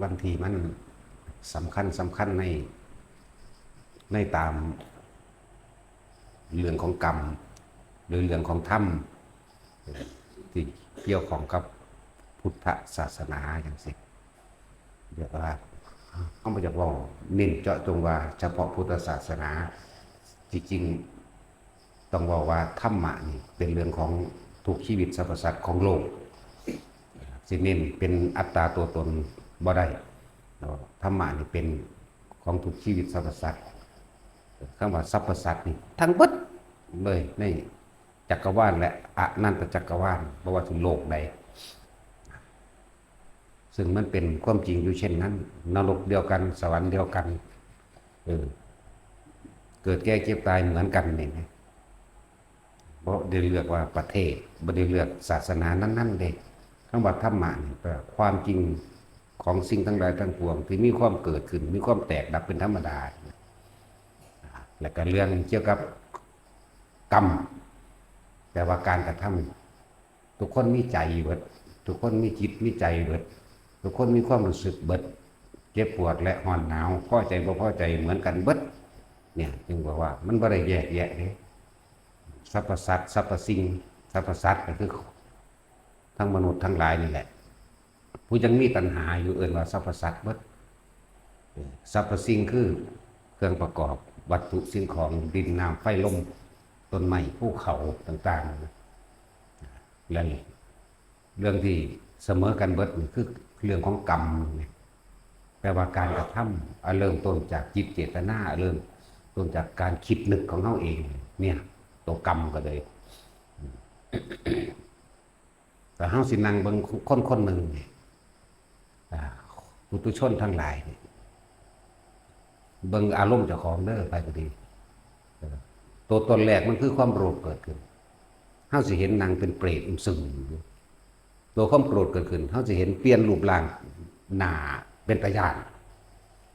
บางทีมันสำคัญในตามเรื่องของกรรมหรือเรื่องของธรรมที่เกี่ยวของกับพุทธศาสนาอย่างสิเรียกว่าเขาไม่จะบอกเน้นเจาะจงว่าเฉพาะพุทธศาสนาจริงๆต้องบอกว่าธรรมะนี่เป็นเรื่องของทุกชีวิตสรรพสัตว์ของโลกสิเน้นเป็นอัตตาตัวตนบ่ได้ธรรมะนี่เป็นของทุกชีวิตสรรพสัตว์คำว่าสรรพสัตว์นี่ทั้งหมดเลยในจักรวาลและอนันตจักรวาลบ่ว่าถึงโลกใดซึ่งมันเป็นความจริงอยู่เช่นนั้นนรกเดียวกันสวรรค์เดียวกันเกิดแก่เจ็บตายเหมือนกันนี่เพราะได้เลือกว่าประเทศบ่ได้เลือกศาสนานั้นๆเด้คำว่าธรรมะนี่แปลความจริงของสิ่งทั้งหลายทั้งปวงที่มีความเกิดขึ้นมีความแตกดับเป็นธรรมดาและก็เรื่องเกี่ยวกับกรรมแต่ว่าการกระทำทุกคนมีใจเบิดทุกคนมีจิตมีใจเบิดทุกคนมีความรู้สึกเบิดเจ็บปวดและร้อนหนาวพอใจบ่พอใจเหมือนกันเบิดเนี่ยจึงบอกว่ามันบ่ได้แยกแยะเลยสรรพสัตว์สรรพสิ่งสรรพสัตว์ก็คือทั้งมนุษย์ทั้งหลายนี่แหละผู้ยังมีตัณหาอยู่เอื่นว่าสรรพสัตว์เบิดสรรพสิ่งคือเครื่องประกอบวัตถุสิ่งของดินน้ำไฟลมต้นไม้ภูเขาต่างๆและเรื่องที่เสมอกันเบิดนี่คือเรื่องของกรรมแปลว่าการกระทำเริ่มต้นจากจิตเจตนาเริ่มต้นจากการคิดนึกของเขาเองเนี่ยตัวกรรมก็เลยแต่เฮาสินั่งเบิ่งคนหนึ่งปุถุชนทั้งหลายเบิ่งอารมณ์เจ้าของเด้อไปก็ดีตัวตนแรกมันคือความโกรธเกิดขึ้นเฮาสิเห็นนางเป็นเปรตซึมตัวความโกรธเกิดขึ้นเฮาสิเห็นเปลี่ยนรูปร่างหน้าเป็นตาญาณ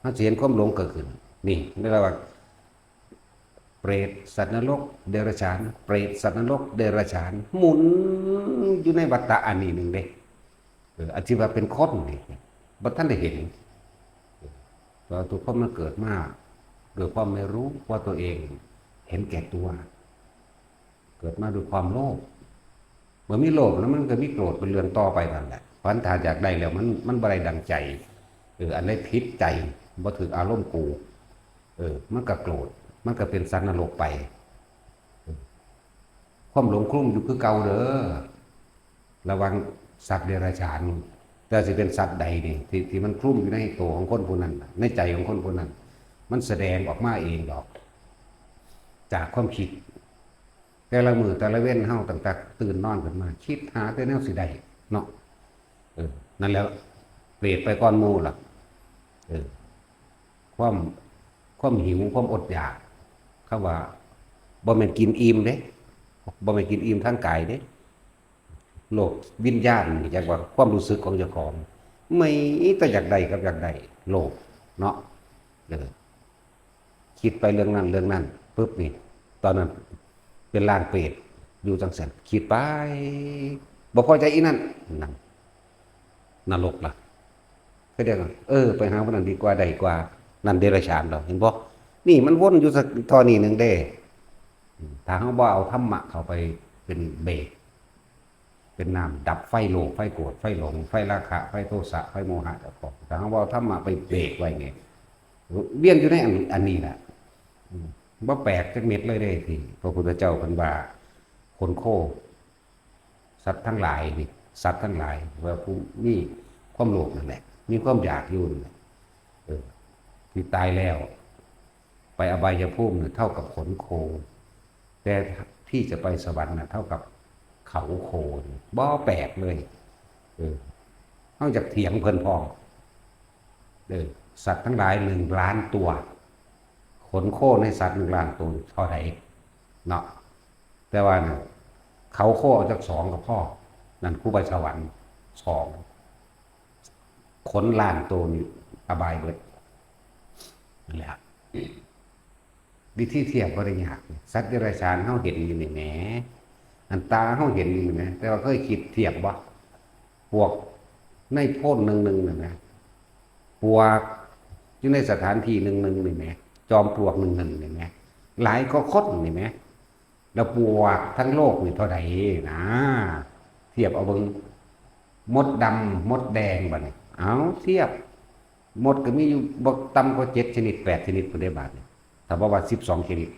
เฮาสิเห็นความหลงเกิดขึ้นนี่เรียกว่าเปรตสัตว์นรกเดรัจฉานเปรตสัตว์นรกเดรัจฉานหมุนอยู่ในวัฏฏะอันนี้หนึ่งเด้อธิว่าเป็นคนนี่บ่ท่านได้เห็นตัวทุกคนมันเกิดมาโดยความไม่รู้ว่าตัวเองเห็นแก่ตัวเกิดมาด้วยความโลภเมื่อมีโลภแล้วมันก็มีโกรธเป็นเรื่องต่อไปนั่นแหละเพราะฉะนั้นถ้าอยากได้แล้วมันบ่ได้ดังใจอันนี้ผิดใจบ่ถืออารมณ์กูมันก็โกรธมันก็เป็นสัตว์นรกไปความหลงคลุ้มอยู่คือเก่าเด้อระวังสัตว์เดรัจฉานแต่สิเป็นสัตว์ใดนี่ที่มันคลุ้มอยู่ในตัวของคนผู้นั้นในใจของคนผู้นั้นมันแสดงออกมาเองดอกจากความคิดแต่ละมือแต่ละเว้นเฮาตั้งแต่ตื่นนอนขึ้นมาคิดหาแต่แนวสิได้เนาะนั่นแล้วเปรตไปก้อนหมู่ล่ะความหิวความอดอยากเขาว่าบ่แม่นกินอิ่มเด้บ่แม่นกินอิ่มทางกายเด้โลกวิญญาณนี่จักว่าความรู้สึกของเจ้าของไม่แต่อยากได้กับอยากได้โลภเนาะคิดไปเรื่องนั้นปุ๊บนี่ตอนนั้นเป็นร่างเปรตอยู่จังซั่นคิดไปบ่พอใจอีนั่นนั่นนรกล่ะก็เดี๋ยวไปหาคนนั้นดีกว่าใดกว่านั่นเดรัจฉานเหรอเห็นบ่นี่มันวนอยู่สักทอนี้หนึ่งเด้ถ้าเฮาบ่เอาธรรมะเข้าไปเป็นเบรกเป็นน้ำดับไฟโลภไฟโกรธไฟหลงไฟราคะไฟโทสะไฟโมหะเจ้าของถ้าเฮาบ่เอาธรรมะไปเบรกไว้ไงเวียนอยู่ในอันนี้แหละบ่แปลกจักเม็ดเลยเด้ที่พระพุทธเจ้าเพิ่นว่าคนโคสัตว์ทั้งหลายนี่สัตว์ทั้งหลายว่าผู้มีความโลภนั่นแหละมีความอยากอยู่นั่นแหละที่ตายแล้วไปอบายภูมิเท่ากับขนโคแต่ที่จะไปสวรรค์เท่ากับเขาโคบ่แปลกเลยนอกจากเถียงเพิ่นพอสัตว์ทั้งหลาย1,000,000 ตัวขนโคในสัตว์1,000,000 ตัวเท่าไหร่เนาะแต่ว่าเขาโคเอาจาก2กับพ่อนั่นคู่ไปสวรรค์2ขน1,000,000 ตัวนี่อบายเบิดนั่นแหละวิธีเทียบบ่ได้ยากสัตว์เดรัจฉานเฮาเห็นอยู่นี่แหมอันตาเฮาเห็นอยู่นะแต่ว่าเคยคิดเทียบบ่พวกในโพนนึงนั่นนะ ปลวกอยู่ในสถานที่หนึ่งนี่ไหมจอมปลวกหนึ่งนี่ไหมหลายก็คนนี่ไหมแล้วปลวกทั้งโลกนี่เท่าใดนะเทียบเอาเบิ่งมดดำมดแดงบัดนี้เอาเทียบมดก็มีอยู่บ่ต่ำกว่า7 ชนิด 8 ชนิดพุ่นเด้บาดนี้ถ้าบ่ว่า12 ชนิด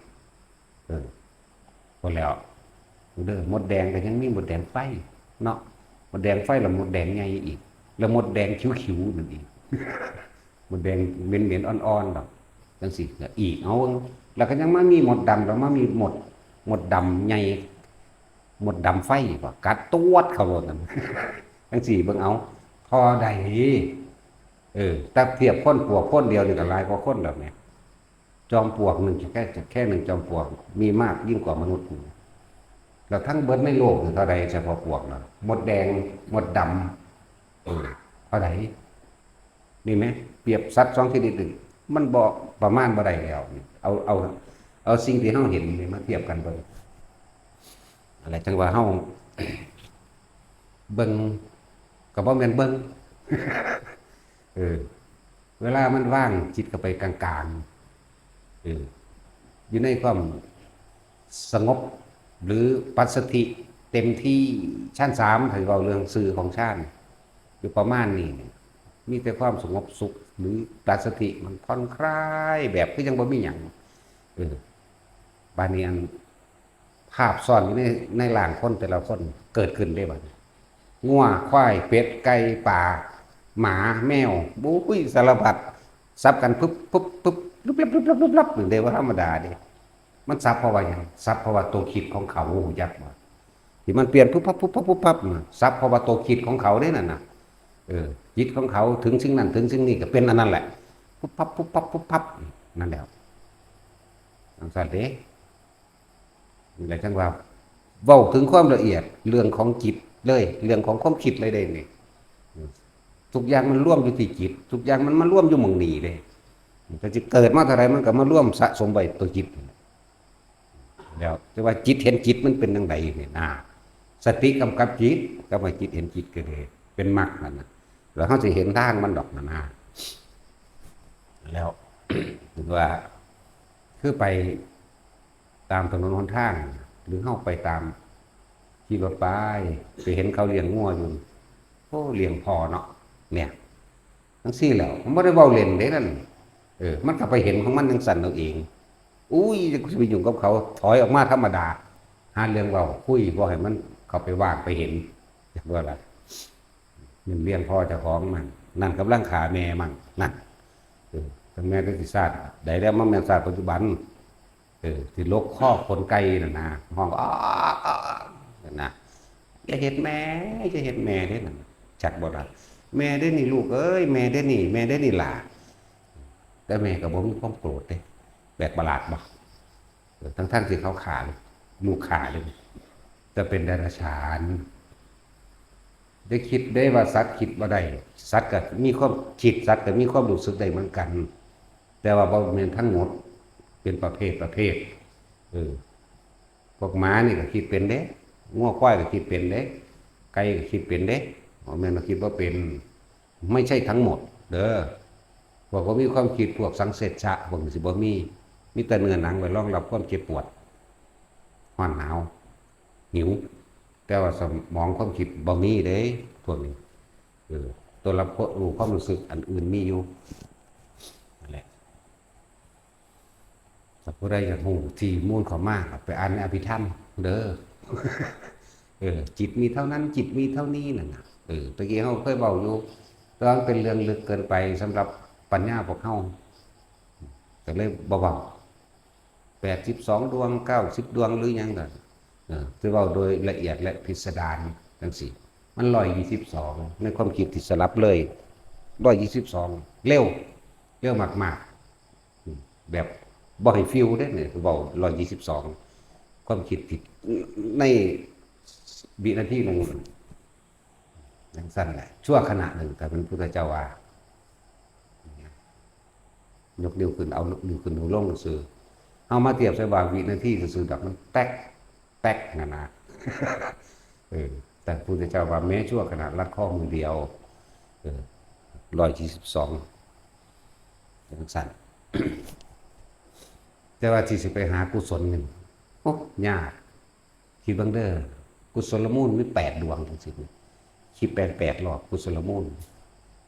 พอแล้วเด้อมดแดงก็ยังมีมดแดงไฟเนาะมดแดงไฟแล้วมดแดงใหญ่อีกแล้วมดแดงคิ้วๆนั่นอีกมดแดงเหม็นๆอ่อนๆดอกจังซี่ก็อีกเอาแล้วก็ยังมามีมดดำแล้วมามีมดดำใหญ่มดดำไฟบ่กัดตวดเข้าโลดนั่นจังซี่เบิ่งเอาพอได้ถ้าเทียบคนปลวกคนเดียวนี่ก็หลายกว่าคนแล้วเนี่ยจอมปลวกหนึ่งแค่หนึ่งจอมปลวกมีมากยิ่งกว่ามนุษย์แล้วทั้งเบิดในโลกเท่าใดเฉพาะปลวกเนาะมดแดงมดดำเท่าใดนี่ไหมเปรียบสัตว์2 ชนิดหนึ่งมันบ่ประมาณบ่ได้แล้วเอาสิ่งที่เฮาเห็นนี่มาเทียบกันเบิ่งอะไรจังว่าเฮาเบิ่งก็บ่แม่นเบิ่งเวลามันว่างจิตก็ไปกลางๆอยู่ในความสงบหรือปัสสติเต็มที่ชั้น3ถ้าเราเรื่องสื่อของชาติอยู่ประมาณนี้มีแต่ความสงบสุขหรือปัสสติมันผ่อนคลายแบบคือยังบ่มีหยังบาดนี้ภาพซ่อนอยู่ในร่างคนแต่ละคนเกิดขึ้นได้บัดงัวควายเป็ดไก่ป่าหมาแมวบุ้ยสารพัดซับกันปุ๊บลับหนึ่งเดียวธรรมดาเด้มันซับเพราะว่าอย่างซับเพราะว่าตัวคิดของเขายักษ์ว่าที่มันเปลี่ยนปุ๊บปั๊บซับเพราะว่าตัวคิดของเขาได้นั่นน่ะจิตของเขาถึงสิ่งนั้นถึงสิ่งนี้ก็เป็นอันนั้นแหละปุ๊บปั๊บนั่นแหละสังสารเด้นี่แหละจังว่าเว้าถึงความละเอียดเรื่องของจิตเลยเรื่องของความคิดเลยได้นี่ทุกอย่างมันร่วมอยู่ที่จิตทุกอย่างมันมาร่วมอยู่หม่องนี้เลยแต่จิตเกิดมาเท่าไรมันก็มาร่วมสะสมไว้ตัวจิตแล้วจะว่าจิตเห็นจิตมันเป็นจังไดนี่นะสติกำกับจิตก็ว่าจิตเห็นจิตก็เลยเป็นมรรคนั่นน่ะแล้วเฮาสิเห็นทางมันดอกนั่นนะแล้ว ว่าคือไปตามถนนหนทางหรือเฮาไปตามขี่รถไปเห็นเขาเลี้ยงงัวอยู่โอ้เลี้ยงพอเนาะเนี่ยทั้งซี่แล้วมันไม่ได้เว้าเล่นเด้นั่นมันก็ไปเห็นของมันจังสั่นเอาเองอุ้ยจะไปยุ่งกับเขาถอยออกมาธรรมดาหาเรื่องเว้าคุยบ่ให้มันเข้าไปว่างไปเห็นจักว่าล่ะมันเลี้ยงพ่อเจ้าของมันนั่นกำลังขาแม่มันนั่นแต่แม่ก็สิซาดได้แล้วมันแม่นซาดปัจจุบันที่ลกข้อคนไกลน่ะนะห้องนะจะเห็นแม่จะเห็นแม่ได้นั่นจักบ่ล่ะแม่ได้นี่ลูกเอ้ยแม่ได้นี่แม่ได้นี่ล่ะแต่แม่ก็บ่มีความโกรธเด้แบบประหลาดบ่ทั้งที่เขาขาลูกขาเลยจะเป็นเดรัจฉานได้คิดได้ว่าสัตว์คิดบ่ได้สัตว์ก็มีความคิดสัตว์ก็มีความรู้สึกได้เหมือนกันแต่ว่าบ่แม่นทั้งหมดเป็นประเภทพวกม้านี่ก็คิดเป็นเด้งัวควายก็คิดเป็นเด้ไก่ก็คิดเป็นเด้แม่นคิดว่าเป็นไม่ใช่ทั้งหมดเด้อพวกก็มีความคิดพวกสังเสชะพวกสิบ่มีแต่เนื้อหนังไว้รองรับความเจ็บปวดร้อนหนาวหิวแต่ว่าสมองความคิดบ่มีเด้พวกนี้ตัวรับรู้ความรู้สึกอันอื่นมีอยู่นั่นแหละถ้าผู้ใดอยากรู้ที่มูลของมากไปอ่านในอภิธรรมเด้อจิตมีเท่านั้นจิตมีเท่านี้นั่นน่ะตะกี้เฮาเคยเว้าอยู่ตอนเป็นเรื่องลึกเกินไปสำหรับปัญญาพวกเฮาก็เลยบ่เว้า82ดวง90ดวงหรือหยังก็คือเว้าโดยละเอียดและพิสดารจังซี่มัน122ในความคิดที่สลับเลย122เร็วมากๆแบบบ่ให้ฟิลเด้เนี่ยเว้า122ความคิดผิดในวินาทีนึงจังซั่นแหละชั่วขณะหนึ่งแต่เป็นพุทธเจ้าว่ายกนิ้วขึ้นเอานิ้วขึ้นเอาลงซื่อเอามาเทียบใส่ว่าวินาทีซื่อๆดอกมันแตกนั่นนะแต่พุทธเจ้าว่าแม้ชั่วขณะลัดข้อมือเดียว122 จังซั่น แต่ว่าที่สิไปหากุศลนี่โอ้ยากคิดเบิ่งเด้อกุศลมูลมี8ดวงจังซี่คิด8รอบกุศลมูล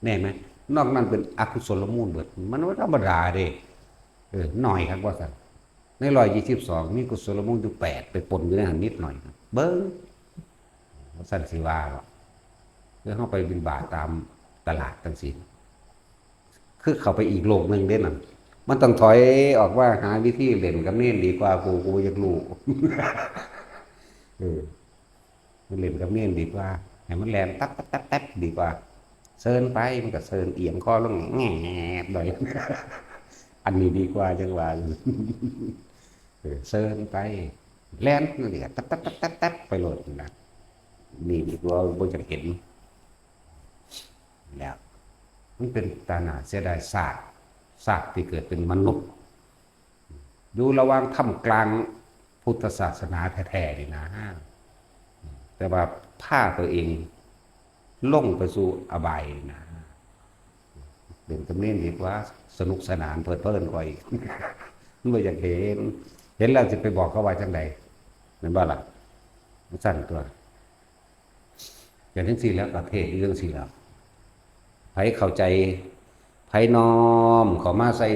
แน่ไหมนอกนั้นเป็นอกุศลมูลเบิดมันบ่ธรรมดาเด้หน่อยครับว่าซั่นใน122มีกุศลมูลอยู่8ไปปนอยู่ในหันนิดหน่อยเบิ่งว่าซั่นสิว่าคือเฮาไปบิณฑบาตตามตลาดจังซี่คือเข้าไปอีกโลกนึงเด้นั่นมันต้องถอยออกว่าหาวิธีเล่นกับเน้นดีกว่ากูอยากรู้ มันเล่นกับเน้นดีกว่าให้มันแลนตับดีกว่าเซิร์นไปมันก็เซิร์นเอียงคอลงแง่หน่อย อันนี้ดีกว่าจังว่า เซิร์นไปแลนนั่นแหละตับไปโหลดนะนี่ดีกว่าบ่จะเห็นแล้วมันเป็นตาหนาเสียดายศาสตร์ที่เกิดเป็นมนุษย์อยู่ระหว่างท่ามกลางพุทธศาสนาแท้ๆนี่นะแต่ว่าผ้าตัวเองล่งไปสู่อบายนะเด่นกำเนิดดีกว่าสนุกสนานเพลิดเพลินกว่าอีก ไม่อยากเห็นแล้วจะไปบอกเขาว่าจังใดนั่นบ้าล่ะมันสั่นตัวอย่างทั้งสี่แล้วประเทศเรื่องสี่แล้วไผเข้าใจไผน้อมเขามาใส่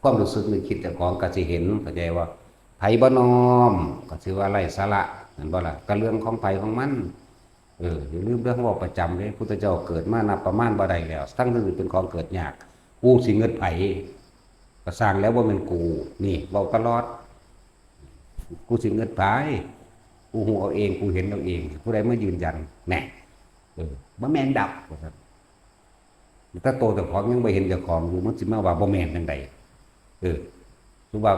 ความรู้สึกนึกคิดแต่ของก็สิเห็นเข้าใจว่าไผบ่น้อมก็ถือว่าไร้สาระนั่นบ่ล่ะก็เรื่องของไผของมันอย่าลืมเรื่องว่าประจำเลยพุทธเจ้าเกิดมานับประมาณบ่ได้แล้วทั้งนั้นเป็นของเกิดยากกูสิเงินไผก็สร้างแล้วว่าเป็นกูนี่เว้าตลอดกูสิเงินไผกูหูเอาเองกูเห็นเอาเองผู้ใดมายืนยันแน่บ่แม่นดับถ้าโตแต่ของยังไม่เห็นเจ้าของอยู่มันสิมาว่าบ่แม่นจังไดคือว่า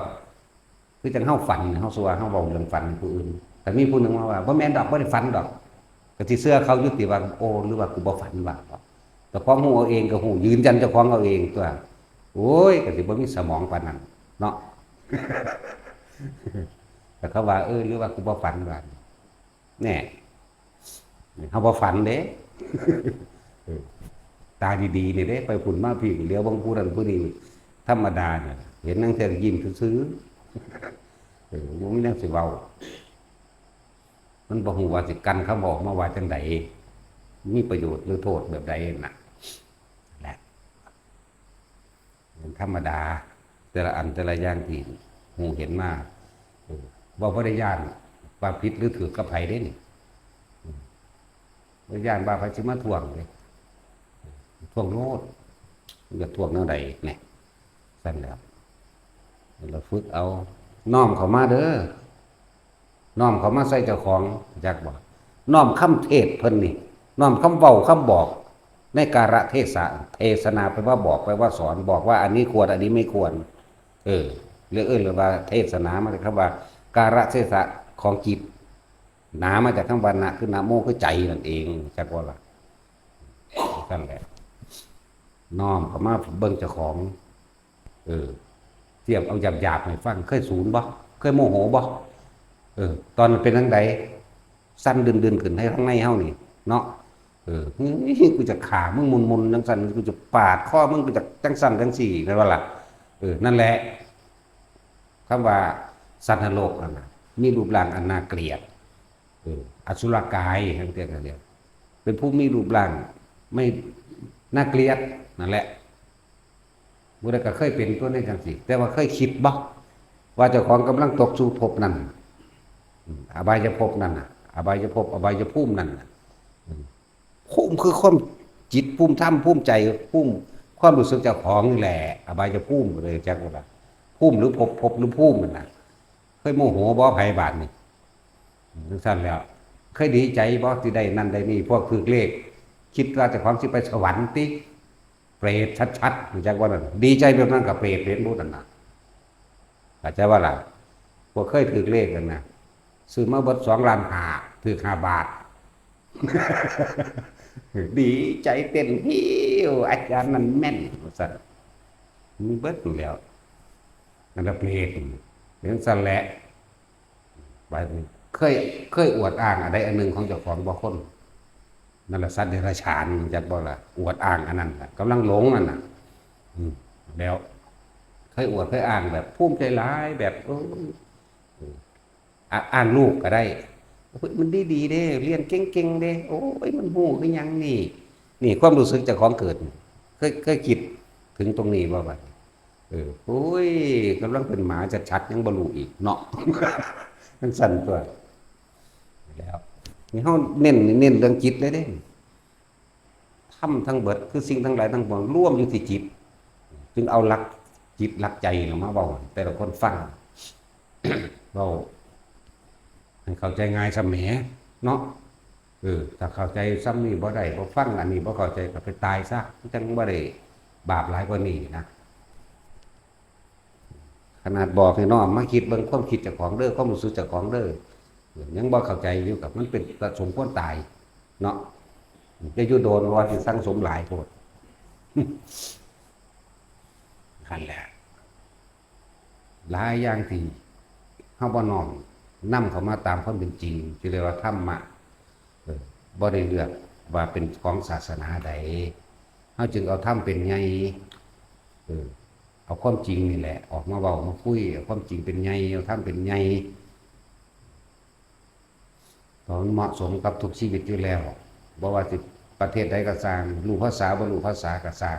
คือจังเฮาฝันเฮาสัวเฮาเว้าเรื่องฝันผู้อื่นแต่มีผู้นึงมาว่าบ่แม่นดอกบ่ได้ฝันดอกก็สิเชื่อเขายุติว่าโอ้หรือว่ากูบ่ฝันว่าแต่ของฮู้เอาเองก็ฮู้ยืนยันเจ้าของเอาเองตัวโอ้ยก็สิบ่มีสมองปานนั้นเนาะ แต่เขาว่าหรือว่ากูบ่ฝันว่าแน่เฮาบ่ฝันเด้ ตาดีๆนี่เด้ไปผุ่นมาพี่เลี้ยวบางผู้นั้นผู้นี้ธรรมดาเนี่ยเห็นนั่งเทยิ้มซื้อยังไม่นั่งสิเว้ามันบ่ฮู้ว่าสิกันเขาบอกมาว่าจังไดมีประโยชน์หรือโทษแบบใดน่ะแหละเป็นธรรมดาแต่ละอันแต่ละอย่างที่ฮู้เห็นมาว่าบ่ได้ย่านว่าผิดหรือถูกกับไผเด้นี่บ่ย่านว่าไผสิมาทวงเลยท่วงโลดมันจะท่วงแนวใดเนี่ยสั่นแล้วเราฝึกเอาน้อมเขามาเด้อน้อมเขามาใส่เจ้าของจักบ่น้อมคำเทศเพิ่นนี่น้อมคำเว้าคำบอกในการะเทศนาไปว่าบอกไปว่าสอนบอกว่าอันนี้ควรอันนี้ไม่ควรหรือว่าเทศนามาจากคำว่าการะเทศะของจิตนามาจากคำว่านะคือนะโมคือใจนั่นเองจักว่าล่ะสั่นแหละน้อมเขามาเบิ่งเจ้าของเทียบเอาหยาบๆให้ฟังเคยสูญบ่เคยโมโหบ่ตอนเป็นทั้งใดสั้นดึนขึ้นให้ทั้งในเฮานี่เนาะกูจะขามึงมุนจังสั่นกูจะปาดข้อมึงกูจะจังสั่นจังสี่นั่นว่าล่ะนั่นแหละคำว่าสัตว์นรกนั่นน่ะมีรูปร่างอันน่าเกลียดอสุรกายทั้งเดียวเป็นผู้มีรูปร่างไม่น่าเกลียดนั่นแหละบุรุษก็เคยเป็นตัวนี้จังสิแต่ว่าเคยคิดบ่ว่าเจ้าของกำลังตกสู่ภพนั้นอบายภพนั่นน่ะอบายภพอบายภูมินั่นน่ะภูมิคือความจิตภูมิธรรมภูมิใจภูมิความรู้สึกเจ้าของนี่แหละอบายภูมิเลยจักว่าภูมิหรือภพหรือภูมินั่นน่ะเคยโมโหบ่ไผบาดนี่จังซั่นแล้วเคยดีใจบ่ที่ได้นั่นได้นี่พวกถูกเลขคิดว่าเจ้าของสิไปสวรรค์ติเปรตชัดๆจักว่านั่นดีใจแบบนั้นกับเปรตเห็นบ่นั่นน่ะเข้าใจว่าล่ะพวกเคยถูกเลขกันนะซื้อมาเบิด2 ล้าน5ถูก5 บาท ดีใจเต้นหิวอาจารย์นั่นแม่นว่าซั่นมีเบิดอยู่แล้วนั่นละเปรตเรื่องซั่นแหละไปเคยอวดอ้างอะไรอันหนึ่งของเจ้าของบ่คนนั่นแหละสัตว์เดรัจฉานจักบ่ล่ะอวดอ้างอันนั้นกำลังหลงนั่นน่ะแล้ว เคยอวดเคยอ้างแบบภูมิใจหลายแบบอ้างลูกก็ได้โอ้ยมันดีเด้เรียนเก่งๆเด้โอ้ยมันหูคือหยังนี่นี่ความรู้สึกเจากของเกิดเคยคิดถึงตรงนี้บ่บัดโอ้ยกำลังเป็นหมาชัดๆยังบ่รู้อีกเนาะมันสั่นตัวแล้วนี่เฮาเน้นเรื่องจิตเลยเด้ทำทั้งเบิดคือสิ่งทั้งหลายทั้งปวงรวมอยู่ที่จิตจึงเอาหลักจิตหลักใจมาเว้าให้แต่ละคนฟังเว้าให้เข้าใจง่ายเสมอเนาะถ้าเข้าใจซ้ำนี่บ่ได้บ่ฟังอันนี้บ่เข้าใจก็ไปตายซะจังบ่ได้บาปหลายกว่านี้นะขนาดบอกให้น้อมมาคิดเบิ่งความคิดเจ้าของเด้อความรู้สึกเจ้าของเด้อยังบ่เข้าใจอยู่กับมันเป็นสมควรตายเนาะจะอยู่โดนว่าสิสั่งสมหลายโพดคันแหละหลายอย่างที่เฮาบ่น้อมนำเข้ามาตามความเป็นจริงที่เรียกว่าธรรมะบ่ได้เลือกว่าเป็นของศาสนาใดเฮาจึงเอาธรรมเป็นใหญ่เอาความจริงนี่แหละออกมาเว้ามาคุยเอาความจริงเป็นใหญ่เอาธรรมเป็นใหญ่ตอนเหมาะสมกับทุกชีวิตอยู่แล้วบ่ว่าสิประเทศใดก็สร้างรู้ภาษาบ่รู้ภาษาก็สร้าง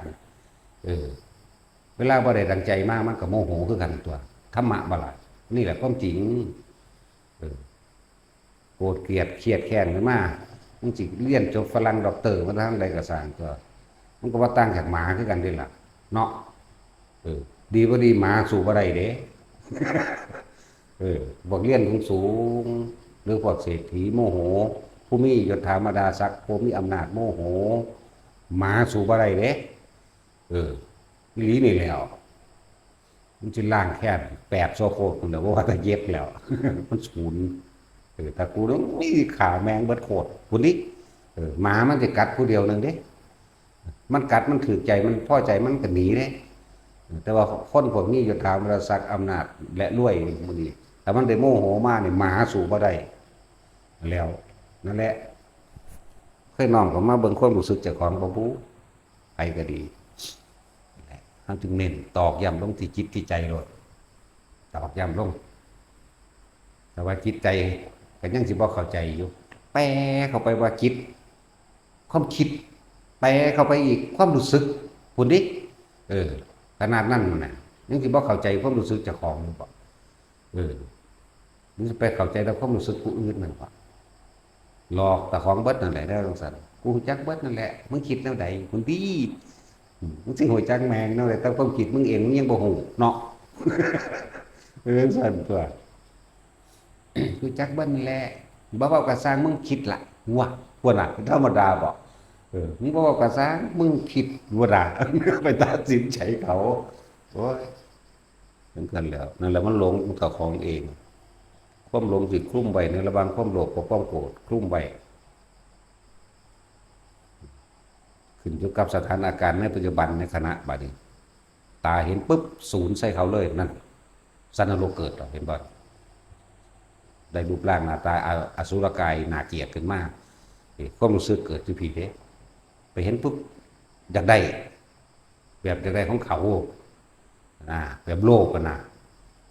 เวลาบ่ได้ดังใจมากมันก็โมโหคือกันตัวธรรมะบ่ล่ะนี่แหละความจริงโกรธเกลียดเครียดแค้นขึ้นมามันสิเรียนจบฝรั่งด็อกเตอร์มาทางใดก็สร้างตัวมันก็ว่าตั้งจากหมาคือกันนี่ล่ะเนาะดีบ่ดีหมาสู้บ่ได้เด้พวกเรียนสูงหรือพวกเศรษฐีโมโหผู้มียศถาบรรดาศักดิ์ผู้มีอำนาจโมโหหมาสู้บ่ได้เด้อีหลีนี่แล้วมันสิล้างแค้น8โซโคพุ่นน่ะบ่ว่าแต่เย็บแล้วมันสูญถ้ากูต้องมีขาแมงเบิดโคตรพุ่นนี่หมามันสิกัดผู้เดียวนึงเด้มันกัดมันถือใจมันพอใจมันก็หนีเด้แต่ว่าคนพวกนี้ยศถาบรรดาศักดิ์อำนาจและรวยมื้อนี้ถ้ามันได้โมโหมานี่หมาสู้บ่ได้แล้วนั่นแหละเคยน้อมเข้ามาเบิ่งความรู้สึกเจ้าของบ่ผู้ไปก็ดีท่านจึงเน้นตอกย้ำลงที่จิตที่ใจโลดตอกย้ำลงแต่ว่าจิตใจก็ยังสิบ่เข้าใจอยู่แปลเข้าไปว่าจิตความคิดแปลเข้าไปอีกความรู้สึกพุ่นดิขนาดนั้นน่ะยังสิบ่เข้าใจความรู้สึกเจ้าของหรือเปล่ามันจะไปเข้าใจแต่ความรู้สึกผู้อื่นนั่นป่ะหลอกแต่ของเบิดนั่นแหละได้จังซั่นกูจักเบิดนั่นแหละมึงคิดแนวใดคุณดีมึงสิหัวจักแมงแนวใดแต่ความคิดมึงเองมึงยังบ่ฮู้เนาะซั่นตัวกูจักเบิดนั่นแหละบ่เว้าก็สร้างมึงคิดล่ะวะพวกน่ะธรรมดาบ่มึงบ่เว้าก็สร้างมึงคิดบ่ล่ะไปตัดสินใจเขาโอ้ยเหมือนกันแล้วนั่นแหละมันหลงเจ้าของเองความหลงสิคลุ้มไว้ในระหว่างความโลภกับความโกรธคลุ้มไว้ขึ้นอยู่กับสถานการณ์ในปัจจุบันในขณะบัดนี้ตาเห็นปุ๊บศูนย์ใส่เขาเลยนั่นสันนรกเกิดเห็นบ่ได้รูปร่างหน้าตาอสุรกายน่าเกลียดขึ้นมากความรู้สึกเกิดที่ผีเด้ไปเห็นปุ๊บอยากได้แบบอยากได้ของเขาแบบโลภกันนะ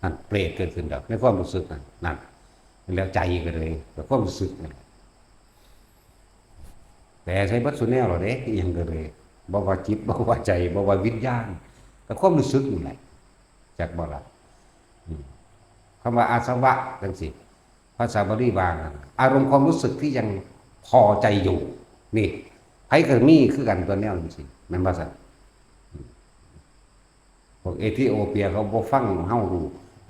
นั่นเปรตเกิดขึ้นแบบในความรู้สึกนั่นแล้วใจก็เลยแบบความรู้สึกนั่นแต่ใช้บัตรสุนแนวหรอเด้ยังก็เลยบอกว่าจิตบอกว่าใจบอกว่าวิญญาณแต่ความรู้สึกอยู่ไหนจากบอกละคำว่าอาสวะจังสิภาษาบาลีบางอารมณ์ความรู้สึกที่ยังพอใจอยู่นี่ไอ้กับมีคือกันตัวแนวจังสิมันภาษาพวกเอธิโอเปียเขาบ่ฟังเฮาดู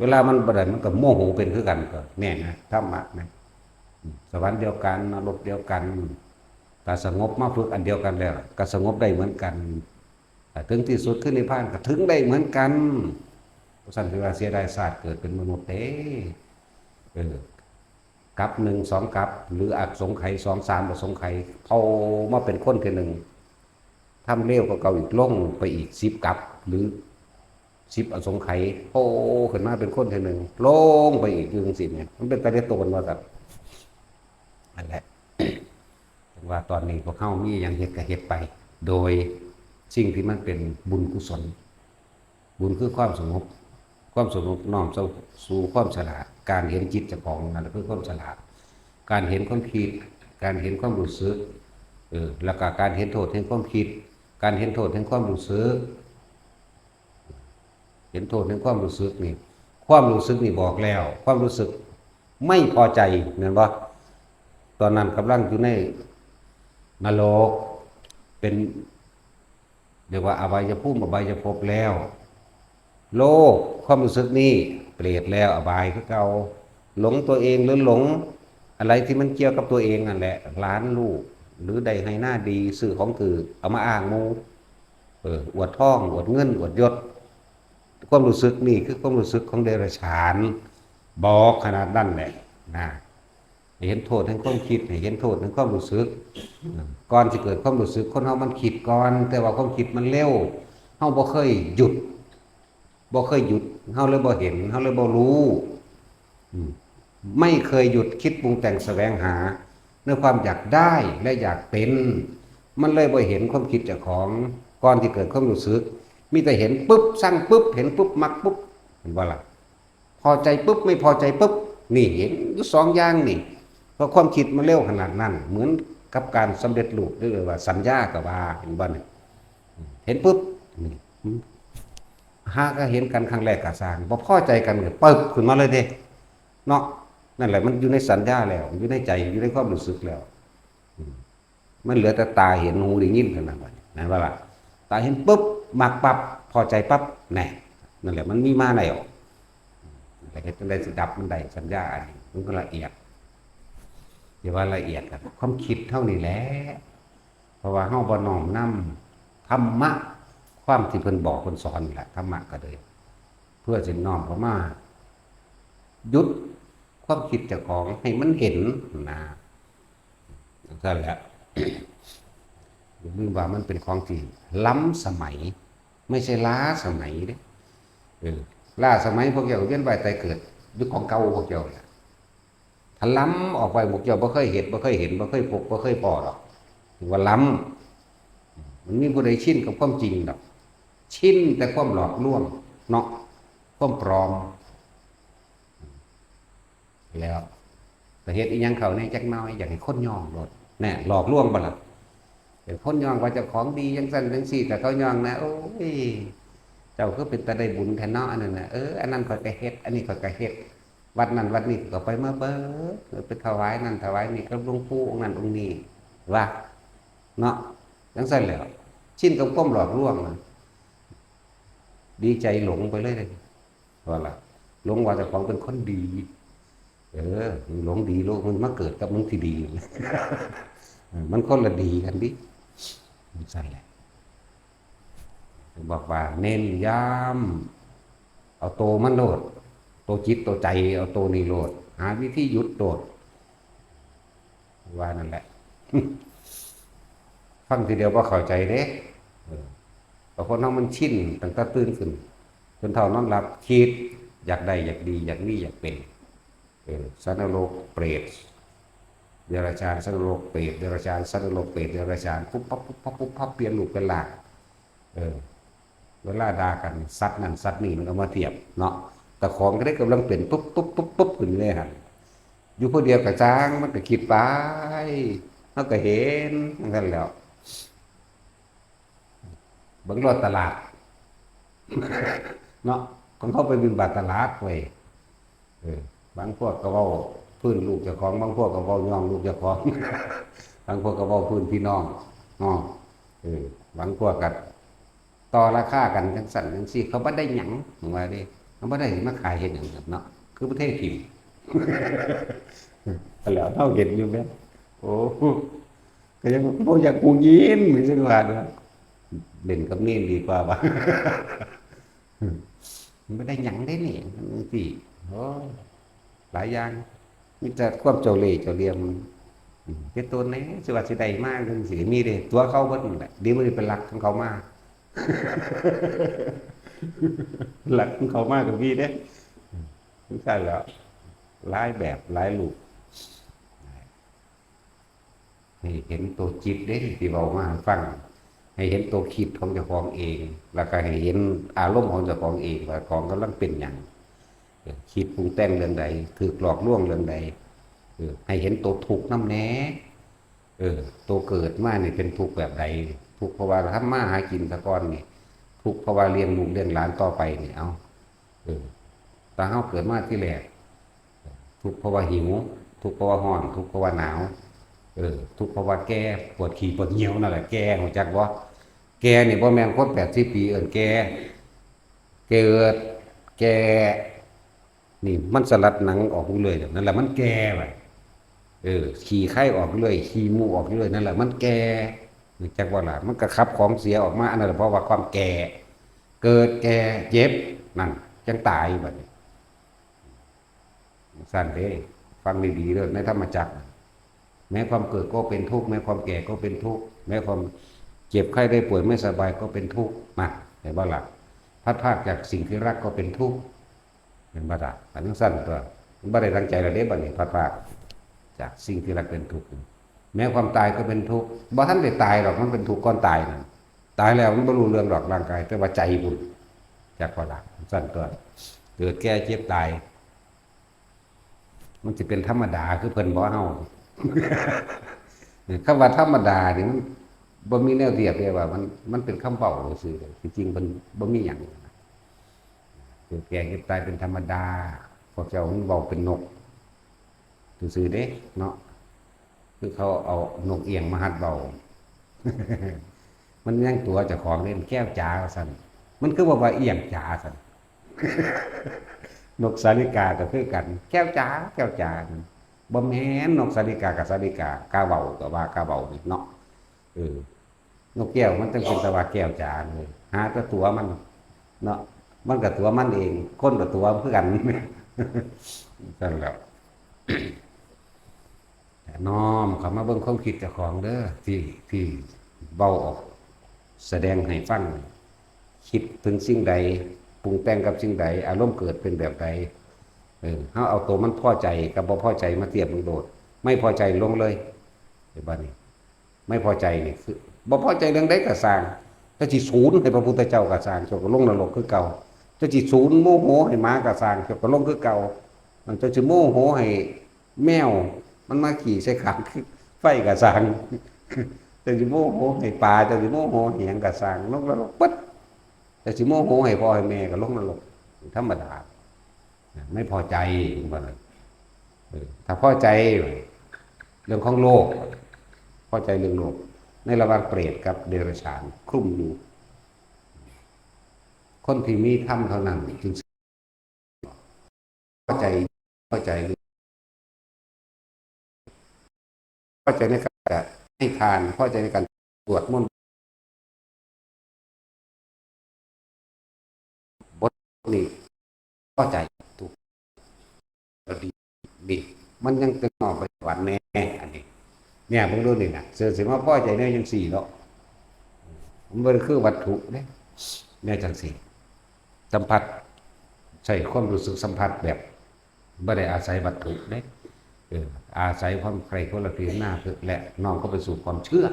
เวลามันบ่ได้มันก็โมโหเป็นคือกันก็แน่นะธรรมะนะสวรรค์เดียวกันนรกเดียวกันถ้าสงบมาฝึกอันเดียวกันแล้วก็สงบได้เหมือนกันแต่ถึงที่สุดขึ้นในพานก็ถึงได้เหมือนกันเพราะฉะนั้นคือว่าเสียดายศาสตร์เกิดเป็นมนุษย์กับ1 2กับหรืออักสงไขย2 3อสงไขยเอามาเป็นคนทีหนึ่งทำเร็วก็เก่าอีกลงไปอีก10กับหรือ10อสงไขยโอ้ขึ้นมาเป็นคนทีหนึ่งลงไปอีกอยู่จังซี่เนี่ยมันเป็นตะเลโตนว่าครับนั่นแหละว่าตอนนี้พวกเขามีอย่างเฮ็ดก็เฮ็ดไปโดยสิ่งที่มันเป็นบุญกุศล บุญคือความสงบความสงบน้อมสู่ความฉลาดการเห็นจิตเจ้าของนั่นแหละคือความฉลาดการเห็นความคิดการเห็นความรู้สึกแล้วก็การเห็นโทษแห่งความคิดการเห็นโทษแห่งความรู้สึกเห็นโทษแห่งความรู้สึกนี่ความรู้สึกนี่บอกแล้วความรู้สึกไม่พอใจเห็นบ่ตอนนั้นกำลังอยู่ในนรกเป็นเรียกว่าอบายภูมิอบายภพแล้วโลกความรู้สึกนี้เปรตแล้วอบายคือเก่าหลงตัวเองหรือหลงอะไรที่มันเกี่ยวกับตัวเองนั่นแหละล้านลูกหรือใดให้หน้าดีสื่อของถือเอามาอ้างมูอวดท่องอวดเงินอวดยศความรู้สึกนี่คือความรู้สึกของเดรัจฉานบอกขนาดนั้นแหละนะเห็นโทษแห่งความคิดเห็นโทษแห่งความรู้สึกก่อนที่เกิดความรู้สึกคนเฮามันคิดก่อนแต่ว่าความคิดมันเร็วเฮาบ่เคยหยุดเฮาเลยบ่เห็นเฮาเลยบ่รู้ไม่เคยหยุดคิดปรุงแต่งแสวงหาในความอยากได้และอยากเป็นมันเลยบ่เห็นความคิดเจ้าของก่อนที่เกิดความรู้สึกมีแต่เห็นปุ๊บสั่งปุ๊บเห็นปุ๊บมักปุ๊บเห็นว่าล่ะพอใจปุ๊บไม่พอใจปุ๊บนี่เห็นอยู่สองอย่างนี่เพราะความคิดมันเร็วขนาดนั้นเหมือนกับการสำเร็จรูปหรือว่าสัญญากับว่าเห็นบ่นี่เห็นปุ๊บนี่หาก็เห็นกันครั้งแรกก็สร้างบ่พอใจกันก็ปึ๊บขึ้นมาเลยเด้เนาะนั่นแหละมันอยู่ในสัญญาแล้วอยู่ในใจอยู่ในความรู้สึกแล้วมันเหลือแต่ตาเห็นหูได้ยินเท่านั้นนั่นว่าล่ะตาเห็นปุ๊บมักปั๊บพอใจปั๊บแน่นั่นแหละมันมีมาแล้วอะไรก็จะได้สิดับมันได้สัญญาอันนี้มันก็ละเอียดอย่าว่าละเอียดกันความคิดเท่านี้แหละเพราะว่าเฮาบ่น้อมนำธรรมะความที่เพิ่นบอกเพิ่นสอนนี่แหละธรรมะก็เลยเพื่อจะน้อมเข้ามาหยุดความคิดเจ้าของให้มันเห็นนะนั่นแหละอย่าลืมว่ามันเป็นของที่ล้ำสมัยไม่ใช่ล้าสมัยเด้ล้าสมัยพวกเจ้าเวียนว่ายตายเกิดยุคของเก่าพวกเจ้าเนี่ยถ้าล้ำออกไปพวกเจ้าบ่เคยเห็นบ่เคยพบบ่เคยพอหรอกถือว่าล้ำมันมีผู้ใดชินกับความจริงดอกชินแต่ความหลอกลวงเนาะความปลอมแล้วแต่เฮ็ดอีหยังเขาเนี่ยจักน้อยอยากให้คนย่องรถแน่หลอกลวงบ่ล่ะเดี๋ยวคนย่องว่าเจ้าของดีจังซั่นจังซี่แต่เขาย่องนะโอ้ยเจ้าคือเป็นตาได้บุญแท้เนาะอันนั้นน่ะอันนั้นข้อยก็เฮ็ดอันนี้ข้อยก็เฮ็ดวัดนั้นวัดนี้ก็ไปมาเบิดไปถวายนั่นถวายนี่กับหลวงปู่องค์นั้นองค์นี้ว่าเนาะจังซั่นแหล้วชินกับความหลอกลวงนะดีใจหลงไปเลยว่าล่ะหลงว่าเจ้าของเป็นคนดีหลงดีโลกมันมาเกิดกับมึงที่ดีมันคนละดีกันดิใช่แหละบอกว่าเน้นย้ำเอาโตมันโลดโตจิตโตใจเอาโตนี่โลดหาวิธีหยุดโลดว่านั่นแหละฟังทีเดียวก็เข้าใจเด้บางคนน้องมันชินตั้งแต่ตื่นขึ้นจนเท่านอนหลับคิดอยากได้อยากดีอยากมีอยากเป็นสัตว์นรกเปรตเดรัจฉานสัตว์นรกเปรตเดรัจฉานสัตว์นรกเปรตเดรัจฉานปุ๊บปั๊บปุ๊บปั๊บปุ๊บปั๊บเปลี่ยนรูปเป็นหลากเวลาด่ากันสัตว์นั่นสัตว์นี่มันเอามาเทียบเนาะแต่ของก็ได้กำลังเปลี่ยนปุ๊บปุ๊บปุ๊บปุ๊บขึ้นเลยฮะอยู่ผู้เดียวกับจ้างมันก็คิดไปมันก็เห็นนั่นแล้วบางรถตลาดเนาะคนเข้าไปบินบาตตลาดไว้บางพวกก็เว้าพื้นลูกเจ้าของบางพวกก็เว้าย่องลูกเจ้าของบางพวกก็เว้าพื้นพี่น้องบางพวกก็ต่อราคากันจังสั่นจังซี่เขาบ่ได้หยังว่าดิเขาบ่ได้มาขายเฮ็ดหยังเนาะคือประเทศถิ่นแล้วเฮาเห็นอยู่แม่โอ้ก็ยังบ่อยากกูยินเหมือนจังว่าเนาะเล่นกับนี่ดีกว่าบ่มันบ่ได้หยังได้นี่จังซี่โอ้หลายอย่างมีแต่ความเจ้าเล่ห์เจ้าเหลี่ยมเป็นตัวนี้สิว่าสิได้มาจังสิมีเด้ตัวเขาเบิดนั่นแหละเดี๋ยวมันเป็นหลักของเขามาหลักของเขามากับพี่เด้ถึงใช่แล้วหลายแบบหลายรูปนี่เห็นตัวจิตเด้ที่เว้ามาฟัง ให้เห็นตัวคิดของเจ้าของเอง แล้วก็ให้เห็นอารมณ์ของเจ้าของเองว่าของกำลังเป็นอย่างคิดปรุงแต่งเรื่องใดถูกหลอกลวงเรื่องใดให้เห็นตัวทุกข์น้ำแหน่ตัวเกิดมาเนี่ยเป็นทุกข์แบบใดทุกข์เพราะว่าทำมาหากินตะก้อนนี่ทุกข์เพราะว่าเลี้ยงลูกเลี้ยงหลานต่อไปนี่เอาตาเฮาเกิดมาที่แรกทุกข์เพราะว่าหิวทุกข์เพราะว่าร้อนทุกข์เพราะว่าหนาวทุกข์เพราะว่าแก่ปวดขี้ปวดเหี่ยวนั่นแหละแก่รู้จักบ่แก่นี่บ่แม่นคน80 ปีแก่เกิดแก่นี่มันสลัดหนังออกเลยนั่นแหละมันแก่ไปขี่ไข้ออกเลยขี่มูออกเลยนั่นแหละมันแก่รู้จักว่าล่ะมันก็ขับของเสียออกมาอันนั้นเพราะว่าความแก่เกิดแก่เจ็บนั่นจังตายบัดนี้สั่นเด้ฟังดีๆเด้อในธรรมจักรแม้ความเกิดก็เป็นทุกข์แม้ความแก่ก็เป็นทุกข์แม้ความเจ็บไข้ได้ป่วยไม่สบายก็เป็นทุกข์มาเห็นบ่ล่ะพัดพรากจากสิ่งที่รักก็เป็นทุกข์เห็นบ่ล่ะอันนั้นสั่นตัวมันบ่ได้ตั้งใจละเด้บัดนี้พัดพรากจากสิ่งที่รักเป็นทุกข์แม้ความตายก็เป็นทุกข์บ่ทันได้ตายหรอกมันเป็นทุกข์ก่อนตายนั่นตายแล้วมันบ่รู้เรื่องหรอกร่างกายแต่ว่าใจบุญจากบ่ล่ะสั่นตัวเกิดแก่เจ็บตายมันจะเป็นธรรมดาคือเพิ่นบ่เฮาคำว่าธรรมดานี่มันบ่มีแนวเทียบเลยว่ามันเป็นคำเว้าซื่อๆจริงๆมันบ่มีหยังเกิดแก่เจ็บตายเป็นธรรมดาพวกเจ้ามันเว้าเป็นนกซื่อๆเด้เนาะคือเขาเอานกเอียงมาหัดเว้ามันยังตัวเจ้าของเล่นแก้วจ๋าซั่นมันคือว่าเอียงจ๋าซั่นนกสาลิกาก็คือกันแก้วจ๋าแก้วจ๋าบ่แม่นนกสาลิกากับสาลิกากาเว้าก็ว่ากาเว้านี่เนาะนกแก้วมันต้องเป็นตะว่าแก้วจ๋าเลยหาแต่ตัวมันเนาะมันก็ตัวมันเองคนก็ตัวเพื่อกันนั่นแหละน้อมเข้ามาเบิ่งความคิดเจ้าของเด้อที่เว้าออกแสดงให้ฟังคิดถึงสิ่งใดปรุงแต่งกับสิ่งใดอารมณ์เกิดเป็นแบบใดเฮาเอาตัวมันพอใจกับบ่พอใจมาเทียบมันโดดไม่พอใจลงเลยไอ้บ้านนี้ไม่พอใจนี่คือบ่พอใจเรื่องใดก็สร้างถ้าสิศูนย์ให้พระพุทธเจ้าก็สร้างเจ้าก็ลงนรกคือเก่าถ้าสิศูนย์โมโหให้หมาก็สร้างเจ้าก็ลงคือเก่ามันจะสิโมโหให้แมวมันมาขี่ใส่ขางไฟก็สร้างจะสิโมโหให้ปลาจะสิโมโหให้หยังก็สร้างลงนรกปึ๊ดแต่สิโมโหให้พ่อให้แม่ก็ลงนรกธรรมดาไม่พอใจมันถ้าพอใจเรื่องของโลกพอใจเรื่องโลกในระหว่างเปรตกับเดรัจฉานคลุ้มอยู่คนที่มีธรรมเท่านั้นจึงพอใจพอใจพอใจในการให้ทานพอใจในการสวดมนต์บทนี้พอใจถูกดีมันยังตึงออกไปหวานแน่อันนี้เนี่ยผมดูนี่นะเสือสิมาพ่อใจเนี่ยยังสี่เนาะมันเป็นคือวัตถุเนี่ยจังสี่สัมผัสใช่ความรู้สึกสัมผัสแบบไม่ได้อาศัยวัตถุเนี่ยอาศัยความใครคนละทีหน้าและน้องก็ไปสู่ความเชื่อ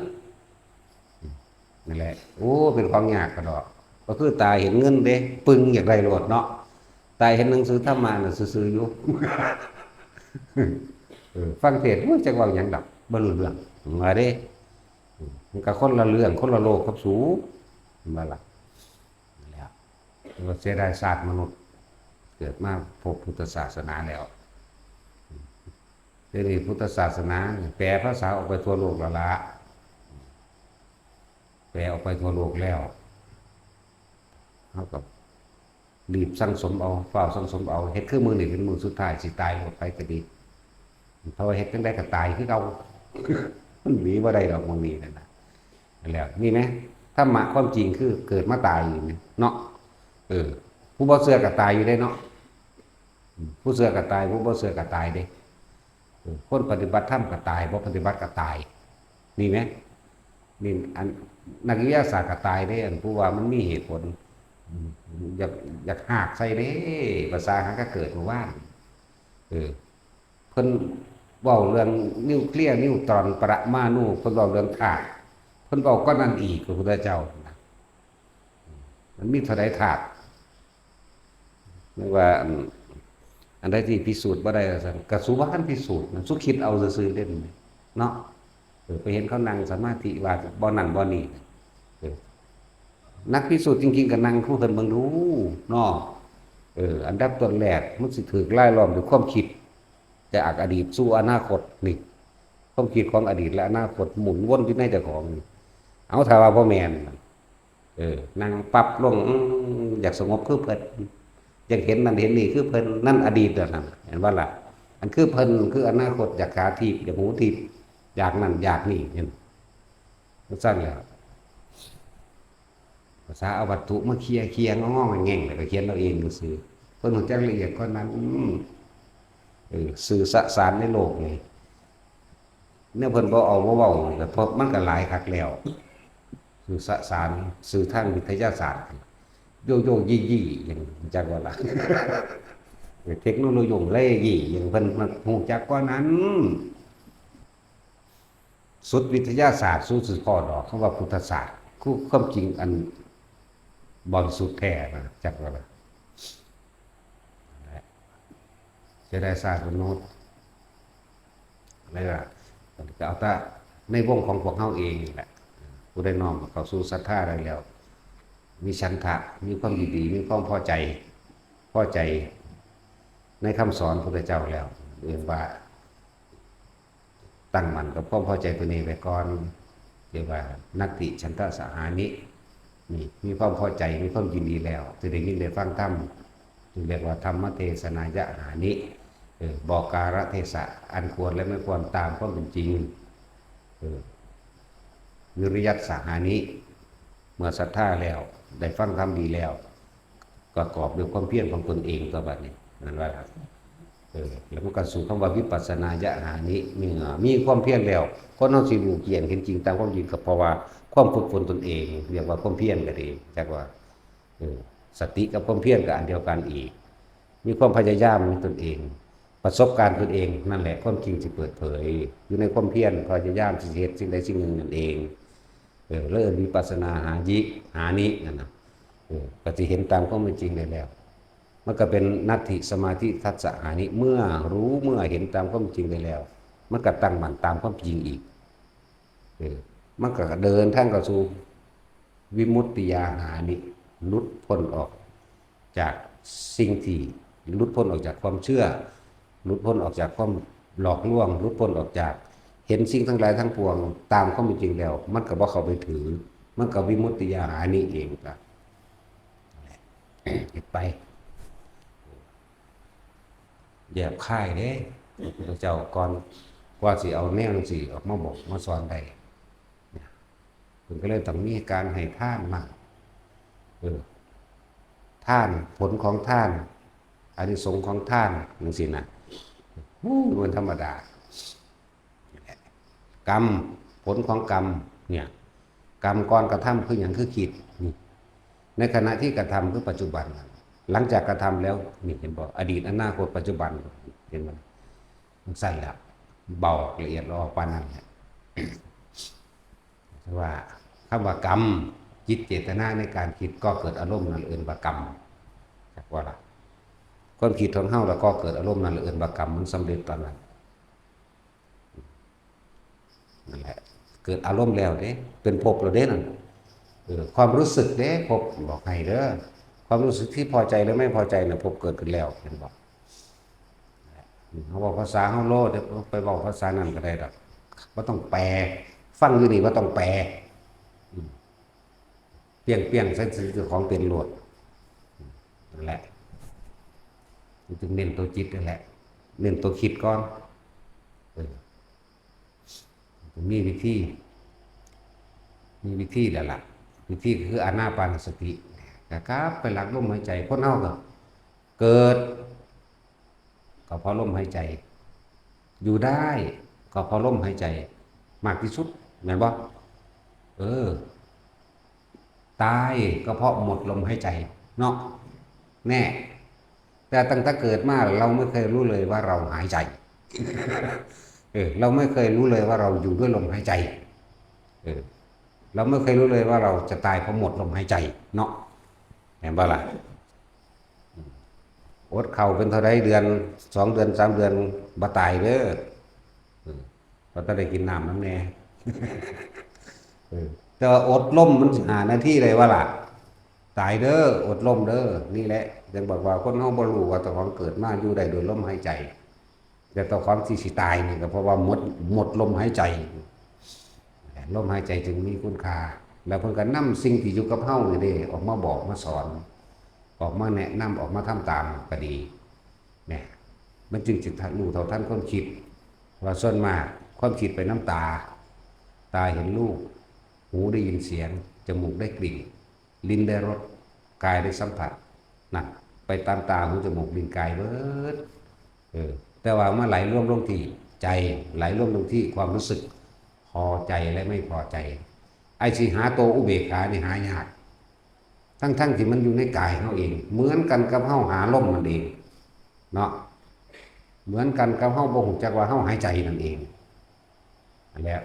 นั่นแหละโอ้เป็นความยากกระดอกก็คือตาเห็นเงินเด้ปึงอย่างไรโหลดเนาะตาเห็นหนังสือธรรมะน่ะซื่อๆอยู่ฟังเทศน์ว่าจะว่าอย่างดับบรรลุเรื่องมาเด้มันก็คนละเรื่องคนละโลกกับสูมาละแล้วเราเสียดายศาสตร์มนุษย์เกิดมาพบพุทธศาสนาแล้วทีนี้พุทธศาสนาแปลภาษาออกไปทั่วโลกแล้วละแปลออกไปทั่วโลกแล้วเท่ากับรีบสั่งสมเอาเฝ้าสั่งสมเอาเฮ็ดคือมือหนึ่งเป็นมือสุดท้ายสิตายหมดไปก็ดีเพราะว่าเฮ็ดจังได้ก็ตายคือเรามันหนีบ่ได้ดอกมันมีนั่นนะแล้วนี่ไหมธรรมะความจริงคือเกิดมาตายอยู่เนาะผู้บ่เชื่อก็ตายอยู่ได้เนาะผู้เชื่อก็ตายผู้บ่เชื่อก็ตายเด้คนปฏิบัติธรรมก็ตายบ่ปฏิบัติก็ตายนี่ไหมนี่อันนักวิทยาศาสตร์ก็ตายได้อันผู้ว่ามันมีเหตุผลอยากหักใส่เด้ภาษาหาก็เกิดมาว่านเพิ่นเว้าเรื่องนิวเคลียร์นิวตรอนปรมาณูเพิ่นเว้าเรื่องธาตุ พิ่นบอกก็นั่นอีกพระพุทธเจ้านะมันมีเท่าใดธาตุไม่ว่าอันใดที่พิสูจน์บ่ได้ซั่นก็สุบ่ทันพิสูจน์มันสุคิดเอาซื่อๆเด่นเนาะไปเห็นเขานั่งสมาธิว่าบ่นั่นบ่นี่เออนักพิสูจน์จริงๆก็นั่งคู่เพิ่นเบิ่งดูเนาะอันดับต้นแรกมันสิถูกล่ายล้อมด้วยความคิดจากอดีตสู่อนาคตนี่ความคิดของอดีตและอนาคตหมุนวนอยู่ในเจ้าของนี่เอาถ้าว่าบ่แม่นนั่งปั๊บลงอยากสงบคือเพิ่นอยากเห็นนั่นเห็นนี่คือเพิ่นนั่นอดีตนั่นเห็นว่าล่ะอันคือเพิ่นคืออนาคตอยากขาทิพย์อยากหูทิพย์อยากนั่นอยากนี่เห็นสั้นแล้วภาษาเอาวัตถุมาเคลียร์งอๆแง่งๆแล้วก็เขียนเอาเองซื่อเพิ่นรู้จักละเอียดกว่านั้นสื่อสารในโลกนี่เนี่ยเพิ่นบ่เอาบ่เว้าแต่เพราะมันก็หลายคักแล้วสื่อสารสื่อทางวิทยาศาสตร์โยโย่ยี่ๆอย่างจักว่าล่ะเทคโนโลยีเล่ยี่อย่างเพิ่นมาฮู้จักกว่านั้นสุดวิทยาศาสตร์สุดพอดอกคำว่าพุทธศาสตร์คือความจริงอันบริสุทธิ์แท้นะจักว่าล่ะจะได้ศาสตร์มนุษย์อะไรล่ะก็เอาแต่ในวงของพวกเฮาเองแหละผู้ได้น้อมเข้าสู่ศรัทธาได้แล้วมีฉันทะมีความยินดีมีความพอใจในคำสอนพระพุทธเจ้าแล้วเรียกว่าตั้งมั่นกับความพอใจตัวนี้ไว้ก่อนเรียกว่านัตติฉันทะสหานินี่มีความพอใจมีความยินดีแล้วจะได้ยินได้ฟังธรรมจึงเรียกว่าธรรมเทศนายะหานิบอกการะเทศะอันควรและไม่ควรตามความเป็นจริงวิริยัตสหานิเมื่อศรัทธาแล้วได้ฟังธรรมดีแล้วประกอบด้วยความเพียรของตนเองตัวบัดนี้นั่นว่าแล้วมันก็สู่คำว่าวิปัสสนายะหานิมีความเพียรแล้วคนเฮาสิรู้เกียรติเห็นจริงตามความจริงก็เพราะว่าความฝึกฝนตนเองเรียกว่าความเพียรก็ดีจักว่าสติกับความเพียรก็อันเดียวกันอีกมีความพยายามในตนเองประสบการณ์ตนเองนั่นแหละความจริงสิเปิดเผยอยู่ในความเพียรพยายามสิเฮ็ดสิ่งใดสิ่งหนึ่งนั่นเองเริ่มวิปัสสนาหานินั่นน่ะก็สิเห็นตามความเป็นจริงได้แล้วมันก็เป็นนัตถิสมาธิทัสสะหานิเมื่อรู้เมื่อเห็นตามความจริงได้แล้วมันก็ตั้งมั่นตามความจริงอีกมันก็เดินทางเข้าสู่วิมุตติญาหานิหลุดพ้นออกจากสิ่งที่หลุดพ้นออกจากความเชื่อหลุดพ้นออกจากความหลอกลวงหลุดพ้นออกจากเห็นสิ่งทั้งหลายทั้งปวงตามความเป็นจริงแล้วมันก็บ่เข้าไปถือมันก็วิมุตติญาหานิเองครับเก็บไปแยบค่ายเด้พระเจ้าก่อนกว่าสิเอาแนวสิออกมาบอกมาสอนได้คุณก็เลยต้องมีการให้ท่านมาท่านผลของท่านอานิสงส์ของท่านจังซี่นะมันธรรมดากรรมผลของกรรมเนี่ยกรรมก่อนกระทำคืออย่างคือคิดในขณะที่กระทำคือปัจจุบันหลังจากกระทำแล้วนี่เห็นบอกอดีตอนาคตปัจจุบันเห็นมันใส่แล้วเบาละเอียดรอปานนั้นแหละว่าคำว่ากรรมจิตเจตนาในการคิดก็เกิดอารมณ์นั่นเองว่ากรรมจากว่าละความคิดของเฮาแล้วก็เกิดอารมณ์นั่นเองว่ากรรมมันสำเร็จตอนนั้นนั่นแหละเกิดอารมณ์แล้วเด้เป็นภพแล้วเด้นั่นความรู้สึกเด้ภพบอกให้เด้อความรู้สึกที่พอใจหรือไม่พอใจน่ะภพเกิดขึ้นแล้วเห็นบอกเขาบอกภาษาเฮาโลดไปบอกภาษานั้นก็ได้ดอกบ่ต้องแปลฟังอยู่นี่ว่าต้องแปลเปียงใส่สื่อของเป็นโหลดนั่นแหละจึงเน้นตัวจิตนั่นแหละเน้นตัวคิดก่อนมีวิธีแล้วล่ะวิธีคืออานาปานสติครับไปหลักลมหายใจคนเฮาก็เกิดก็เพราะลมหายใจอยู่ได้ก็เพราะลมหายใจมากที่สุดแม่นบ่ตายก็เพราะหมดลมหายใจเนาะแน่แต่ตั้งแต่เกิดมาเราไม่เคยรู้เลยว่าเราหายใจเราไม่เคยรู้เลยว่าเราอยู่ด้วยลมหายใจ เราไม่เคยรู้เลยว่าเราจะตายเพราะหมดลมหายใจเนาะเห็นปะล่ะอดเข่าเป็นเท่าไรเดือน2 เดือน3 เดือนบ่ตายเด้อเราต้องได้กินน้ำน้ำแน่แต่ว่าอดล่มมัน5 นาทีเลยว่าล่ะตายเด้ออดล่มเด้อนี่แหละยังบอกว่าคนเฮาบ่รู้ว่าตัวของเกิดมาอยู่ได้โดยลมหายใจแต่ตัวของที่สิตายนี่ก็เพราะว่าหมดลมหายใจลมหายใจจึงมีคุณค่าแล้วเพิ่นก็นำสิ่งที่อยู่กับเฮานี่เด้ออกมาบอกมาสอนออกมาแนะนำออกมาทำตามก็ดีเนี่ยมันจึงจะรู้เท่าทันความคิดว่าส่วนมากความคิดไปน้ำตาเห็นรูปหูได้ยินเสียงจมูกได้กลิ่นลิ้นได้รสกายได้สัมผัสนะไปตามตาหูจมูกลิ้นกายเบิดแต่ว่ามาไหลร่วมลงที่ใจไหลร่วมลงที่ความรู้สึกพอใจและไม่พอใจไอ้สิหาตัวอุเบกขานี่หายากทั้งที่มันอยู่ในกายเขาเองเหมือนกันกับเฮาหาลมมันเองเนาะเหมือนกันกับเฮาบ่ฮู้จักว่าเฮาหายใจนั่นเองนั่นแหละ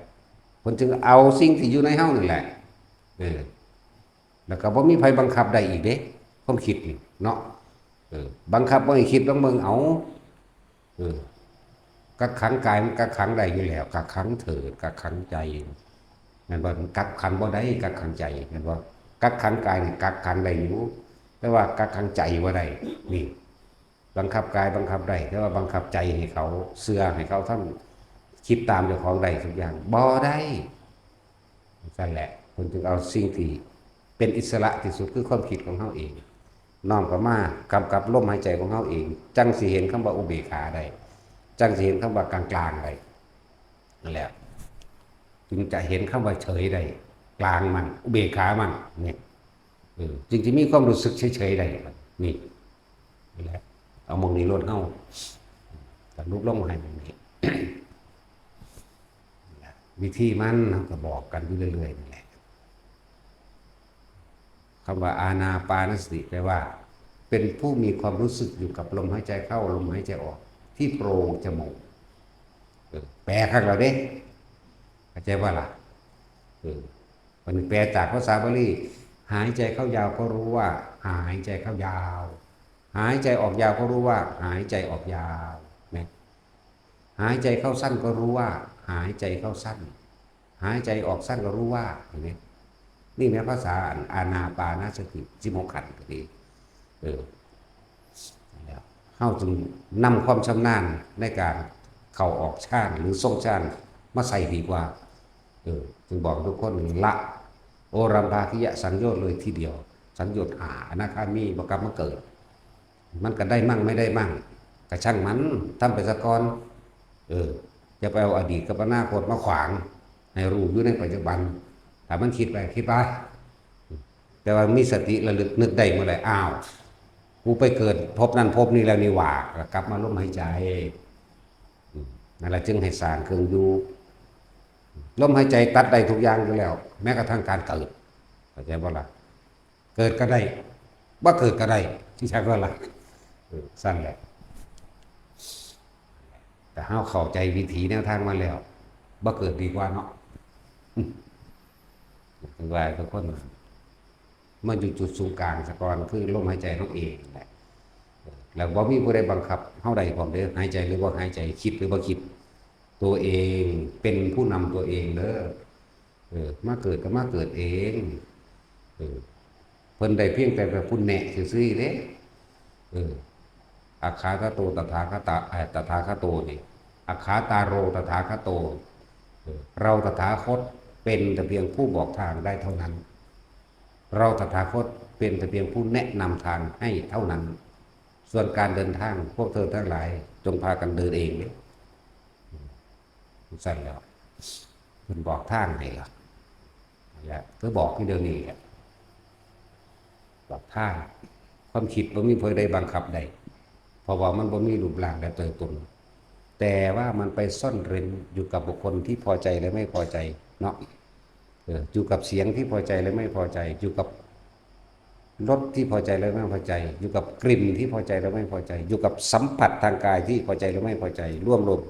เพิ่นจึงเอาสิ่งที่อยู่ในเฮานี่แหละแล้วก็บ่มีไผบังคับได้อีกเด้ความคิดนี่เนาะบังคับบ่ให้คิดลองเบิ่งเอากักขังกายมันกักขังได้อยู่แล้วกักขังเถิดกักขังใจแม่นบ่กักขังบ่ได้กักขังใจแม่นบ่กักขังกายนี่กักขังได้อยู่แต่ว่ากักขังใจบ่ได้นี่บังคับกายบังคับได้แต่ว่าบังคับใจให้เขาเชื่อให้เขาทำคิดตามเจ้าของได้ทุกอย่างบ่ได้นั่นแหละคนจึงเอาสิ่งที่เป็นอิสระที่สุดคือความคิดของเฮาเองน้อมเข้ามากำกับลมหายใจของเฮาเองจังสิเห็นคำว่าอุเบกขาได้จังสิเห็นคำว่ากลางๆได้นั่นแหละจึงจะเห็นคำว่าเฉยได้กลางมันอุเบกขามันเนี่ยจึงจะมีความรู้สึกเฉยๆได้นี่แหละเอามองนี้ลดเฮาแต่รูปลงมาให้แบบนี้ วิธีมันเราก็บอกกันอยู่เรื่อยๆนี่แหละคำว่าอานาปานสติแปลว่าเป็นผู้มีความรู้สึกอยู่กับลมหายใจเข้าลมหายใจออกที่โพรงจมูกแปลข้างเราเด้เข้าใจว่าล่ะมันแปลจากภาษาบาลีหายใจเข้ายาวก็รู้ว่าหายใจเข้ายาวหายใจออกยาวก็รู้ว่าหายใจออกยาวนะหายใจเข้าสั้นก็รู้ว่าหายใจเข้าสั้นหายใจออกสั้นก็รู้ว่าอย่างนี้นี่แม้ภาษาอานาปานสติ16 ขันธ์ก็ดีเข้าจึงนำความชำนาญในการเข้าออกฌานหรือทรงฌานมาใส่ดีกว่าจึงบอกทุกคนละโอรัมภาคิยะสังโยชน์เลยทีเดียวสังโยชน์อนาคามีบกรรมมาเกิดมันก็ได้มั่งไม่ได้มั่งกระช่างมันทำไปซะก่อนจะไปเอาอดีตกับอนาคตมาขวางให้รู้อยู่ในปัจจุบันถ้ามันคิดไปแต่ว่ามีสติระลึกนึกได้เมื่อไหร่อ้าวกูไปเกิดพบนั่นพบนี่แล้วนี่หว่ากลับมาลมหายใจนั่นแหละจึงให้สร้างเครื่องอยู่ลมหายใจตัดได้ทุกอย่างอยู่แล้วแม้กระทั่งการเกิดเข้าใจบ่ล่ะเกิดก็ได้บ่เกิดก็ได้ที่ใช่บ่ล่ะสั้นแหละแต่เฮาเข้าใจวิถีแนวทางมาแล้วบ่เกิดดีกว่าเนาะถึงว่าทุกคนมันอยู่จุดศูนย์กลางซะก่อนคือลมหายใจของเองแหละแล้วบ่มีผู้ใดบังคับเฮาได้พร้อมเด้อหายใจหรือบ่หายใจคิดหรือบ่คิดตัวเองเป็นผู้นำตัวเองเด้อมาเกิดก็มาเกิดเองเพิ่นได้เพียงแต่เป็นผู้แนะซื่อๆเด้อัคคาตโตตถาคตตถาคโตนี่อัคคาตาโรตถาคโตเราตถาคตเป็นแต่เพียงผู้บอกทางได้เท่านั้นเราตถาคตเป็นแต่เพียงผู้แนะนำทางให้เท่านั้นส่วนการเดินทางพวกเธอทั้งหลายจงพากันเดินเองเนี่ยสั่นแล้วคุณบอกทางให้ล่ะเนี่ยก็บอกที่เดี๋ยวนี้บอกทางความคิดบ่มีเพื่อใดบังคับใดเพราะว่ามันบ่มีรูปร่างและตัวตนแต่ว่ามันไปซ่อนเร้นอยู่กับบุคคลที่พอใจและไม่พอใจเนาะอยู่กับเสียงที่พอใจและไม่พอใจอยู่กับรสที่พอใจและไม่พอใจอยู่กับกลิ่นที่พอใจและไม่พอใจอยู่กับสัมผัสทางกายที่พอใจและไม่พอใจร่วมรวม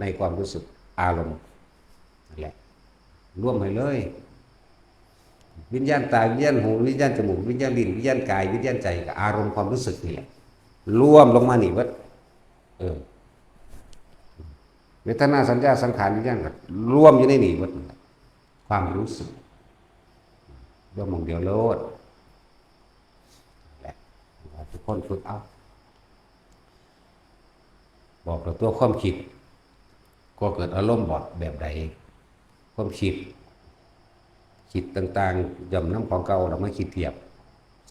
ในความรู้สึกอารมณ์นั่นแหละร่วมไปเลย วิญญาณตาวิญญาณหูวิญญาณจมูกวิญญาณลิ้นวิญญาณกายวิญญาณใจกับอารมณ์ความรู้สึกนี่แหละรวมลงมานี่ว่าเออเวทนาสัญญาสังขารวิญญาณก็รวมอยู่ในนี่ว่าความรู้สึกรวมมองเดียวโลดแหละทุกคนฝึกเอาบอกกับตัวความคิดก็เกิดอารมณ์บอดแบบใดความคิดต่างๆย่อมน้ำของเก่าเราไม่คิดเทียบ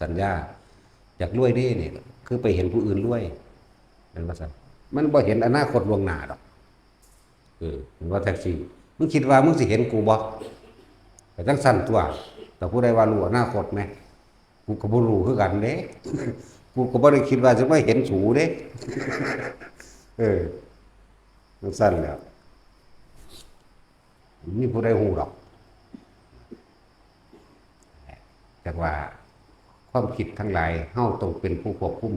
สัญญาอยากรวยนี่เนี่ยคือไปเห็นผู้อื่นรวยเป็นว่าสั่นมันบ่เห็นอนาคตล่วงหน้าดอกเห็นว่าแท็กซี่มึงคิดว่ามึงสิเห็นกูบ่แต่จังสั่นตัวแต่ผู้ใดว่ารู้อนาคตไหมกูก็บ่รู้คือกันเด้กูก็บ่ได้คิดว่าจะไม่เห็นสูเด้จังสั่นแล้วมีผู้ใดฮู้ดอกแต่ว่าความคิดทั้งหลายเฮาต้องเป็นผู้ควบคุม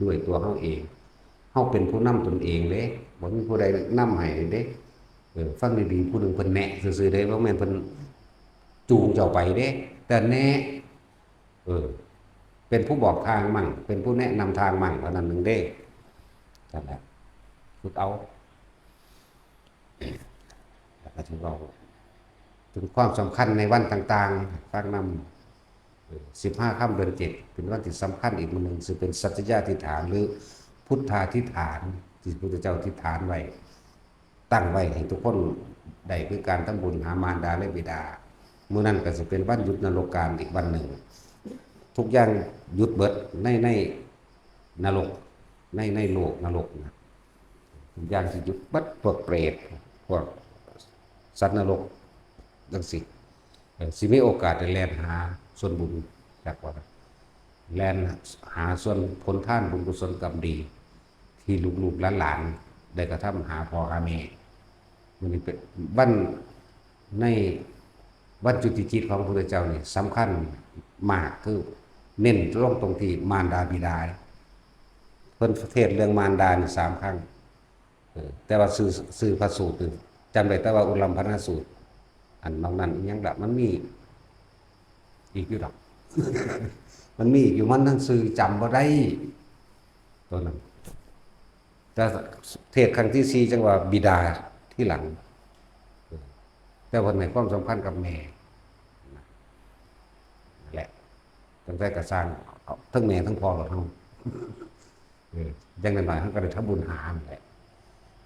ด้วยตัวเฮาเองเฮาเป็นผู้นำตนเองเด้บ่มีผู้ใดนำให้เด้ฟังดีๆผู้หนึงเพิ่นแนะซื่อๆเด้บ่แม่นเพิ่นจูงเจ้าไปเด้แต่แนะเป็นผู้บอกทางมั่งเป็นผู้แนะนำทางมั่งเท่านั้นนึงเด้นั่นแหละฝึกเอาแล้วก็ถึงเราถึงความสำคัญในวันต่างๆฟังนำ15 ค่ำเดือน 7เป็นวันที่สำคัญอีกวันหนึ่งซึ่งเป็นสัจจาธิษฐานหรือพุทธาธิษฐานที่พระพุทธเจ้าอธิษฐานไว้ตั้งไว้ให้ทุกคนได้คือการทำบุญหามารดาและบิดามื้อนั้นก็จะเป็นวันหยุดนรกการอีกวันหนึ่งทุกอย่างหยุดเบิดในนรกในโลกนรกนะทุกอย่างสิหยุดเบิดพวกเปรตพวกสัตว์นรกจังสิมีโอกาสได้แล่นหาส่วนบุญจากว่าแล่นหาส่วนผลทานบุญกุศลกรรมดีที่ลูกๆหลานๆได้กระทำหาพ่ออาแม่มันนี่เป็นวันในวันจุติจิตของพระพุทธเจ้านี่สำคัญมากคือเน้นลงตรงที่มารดาบิดาเพิ่นเทศเรื่องมารดานี่3 ครั้งแต่ว่าสื่อพระสูตรจำได้แต่ว่าอุลัมพนสูตรอันนอกนั้นอีกยังละมันมีอีกอยู่ดอก มันมีอยู่มันทั้งสื่อจำบ่ได้ตัวนั้นแต่เทศครั้งที่4จังว่าบิดาที่หลังแต่วันไหนความสัมพันธ์กับแม่แหละตั้งแต่กระสร้างทั้งแม่ทั้งพ่อหรอกเฮายังหน่อยๆเฮาก็ได้ทำบุญหาแหละ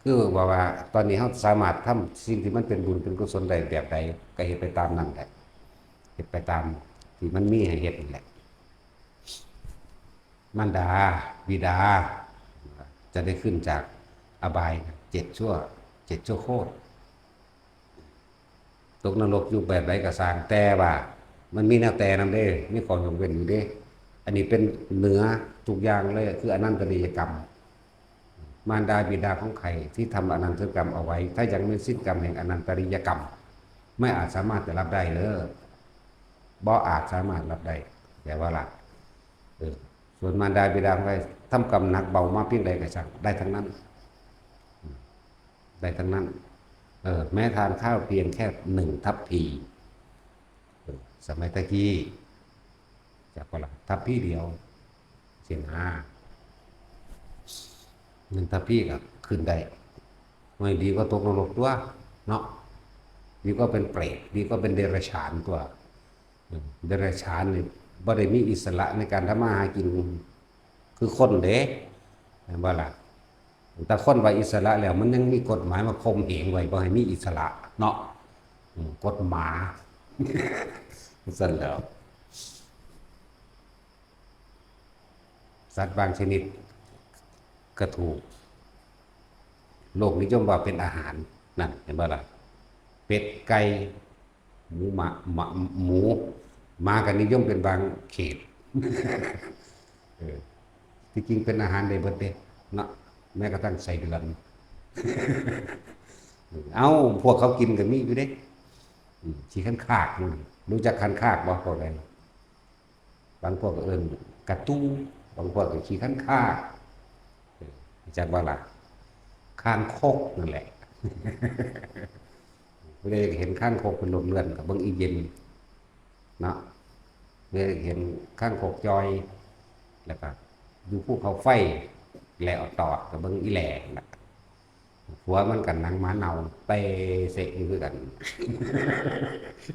คือว่าตอนนี้เขาสามารถทำสิ่งที่มันเป็นบุญเป็นกุศลใดแบบใดก็เฮ็ดไปตามนั้นแหละเฮ็ดไปตามที่มันมีให้เฮ็ดนั่นแหละมารดาบิดาจะได้ขึ้นจากอบาย7 ชั่วโคตรตกนรกอยู่แบบใดก็สร้างแต่ว่ามันมีแนวแต่นำเด้มีข้อยกเว้นอยู่เด้อันนี้เป็นเหนือทุกอย่างเลยคืออนันตริยกรรมมารดาบิดาของใครที่ทำอนันตกรรมเอาไว้ถ้ายังไม่สิ้นกรรมแห่งอนันตริยกรรมไม่อาจสามารถจะรับได้เลยบ่อาจสามารถรับได้แต่ว่าล่ะส่วนมารดาบิดาของใครทำกรรมหนักเบามาเพียงใดก็ช่างได้ทั้งนั้นได้ทั้งนั้นแม้ทานข้าวเพียงแค่1 ทัพพีสมัยตะกี้จากว่าล่ะทัพพีเดียวเสียง5 1 ทัพพีก็ขึ้นได้ไม่ดีก็ตกนรกตัวเนาะดีก็เป็นเปรตดีก็เป็นเดรัจฉานตัวเดรัจฉานนี่บ่ได้มีอิสระในการทำมาหากินคือคนเด้บ่ล่ะแต่คนว่าอิสระแล้วมันยังมีกฎหมายมาข่มเหงไว้บ่ให้มีอิสระเนาะกฎหมาสั่นแล้วสัตว์บางชนิดก็ถูกโลกนิยมว่าเป็นอาหารนั่นเห็นบ่ล่ะเป็ดไก่หมูหมูมากันนิยมเป็นบางเขตที่จริงเป็นอาหารได้เบิดเด้เนาะแม้กระทั่งไส้เดือนเอาพวกเขากินกันมีอยู่เด้ขี้ขันคากรู้จักขันคากบ่พวกอะไรบางพวกก็เอิ้นกระตู้บางพวกก็ขี้ขันคากจากว่าล่ะข้างคกนั่นแหละไม่ได้เห็นข้างคกเป็นลมเลือนกับเบิ่งอีเย็นเนาะ เมื่อเห็นข้างโขกจอยแล้วก็อยู่ภูเขาไฟแหล่ตอดกับเบิ้งอีแหล่นะหัวมันกันหนังม้าเนาเตะเสะอยู่คือกัน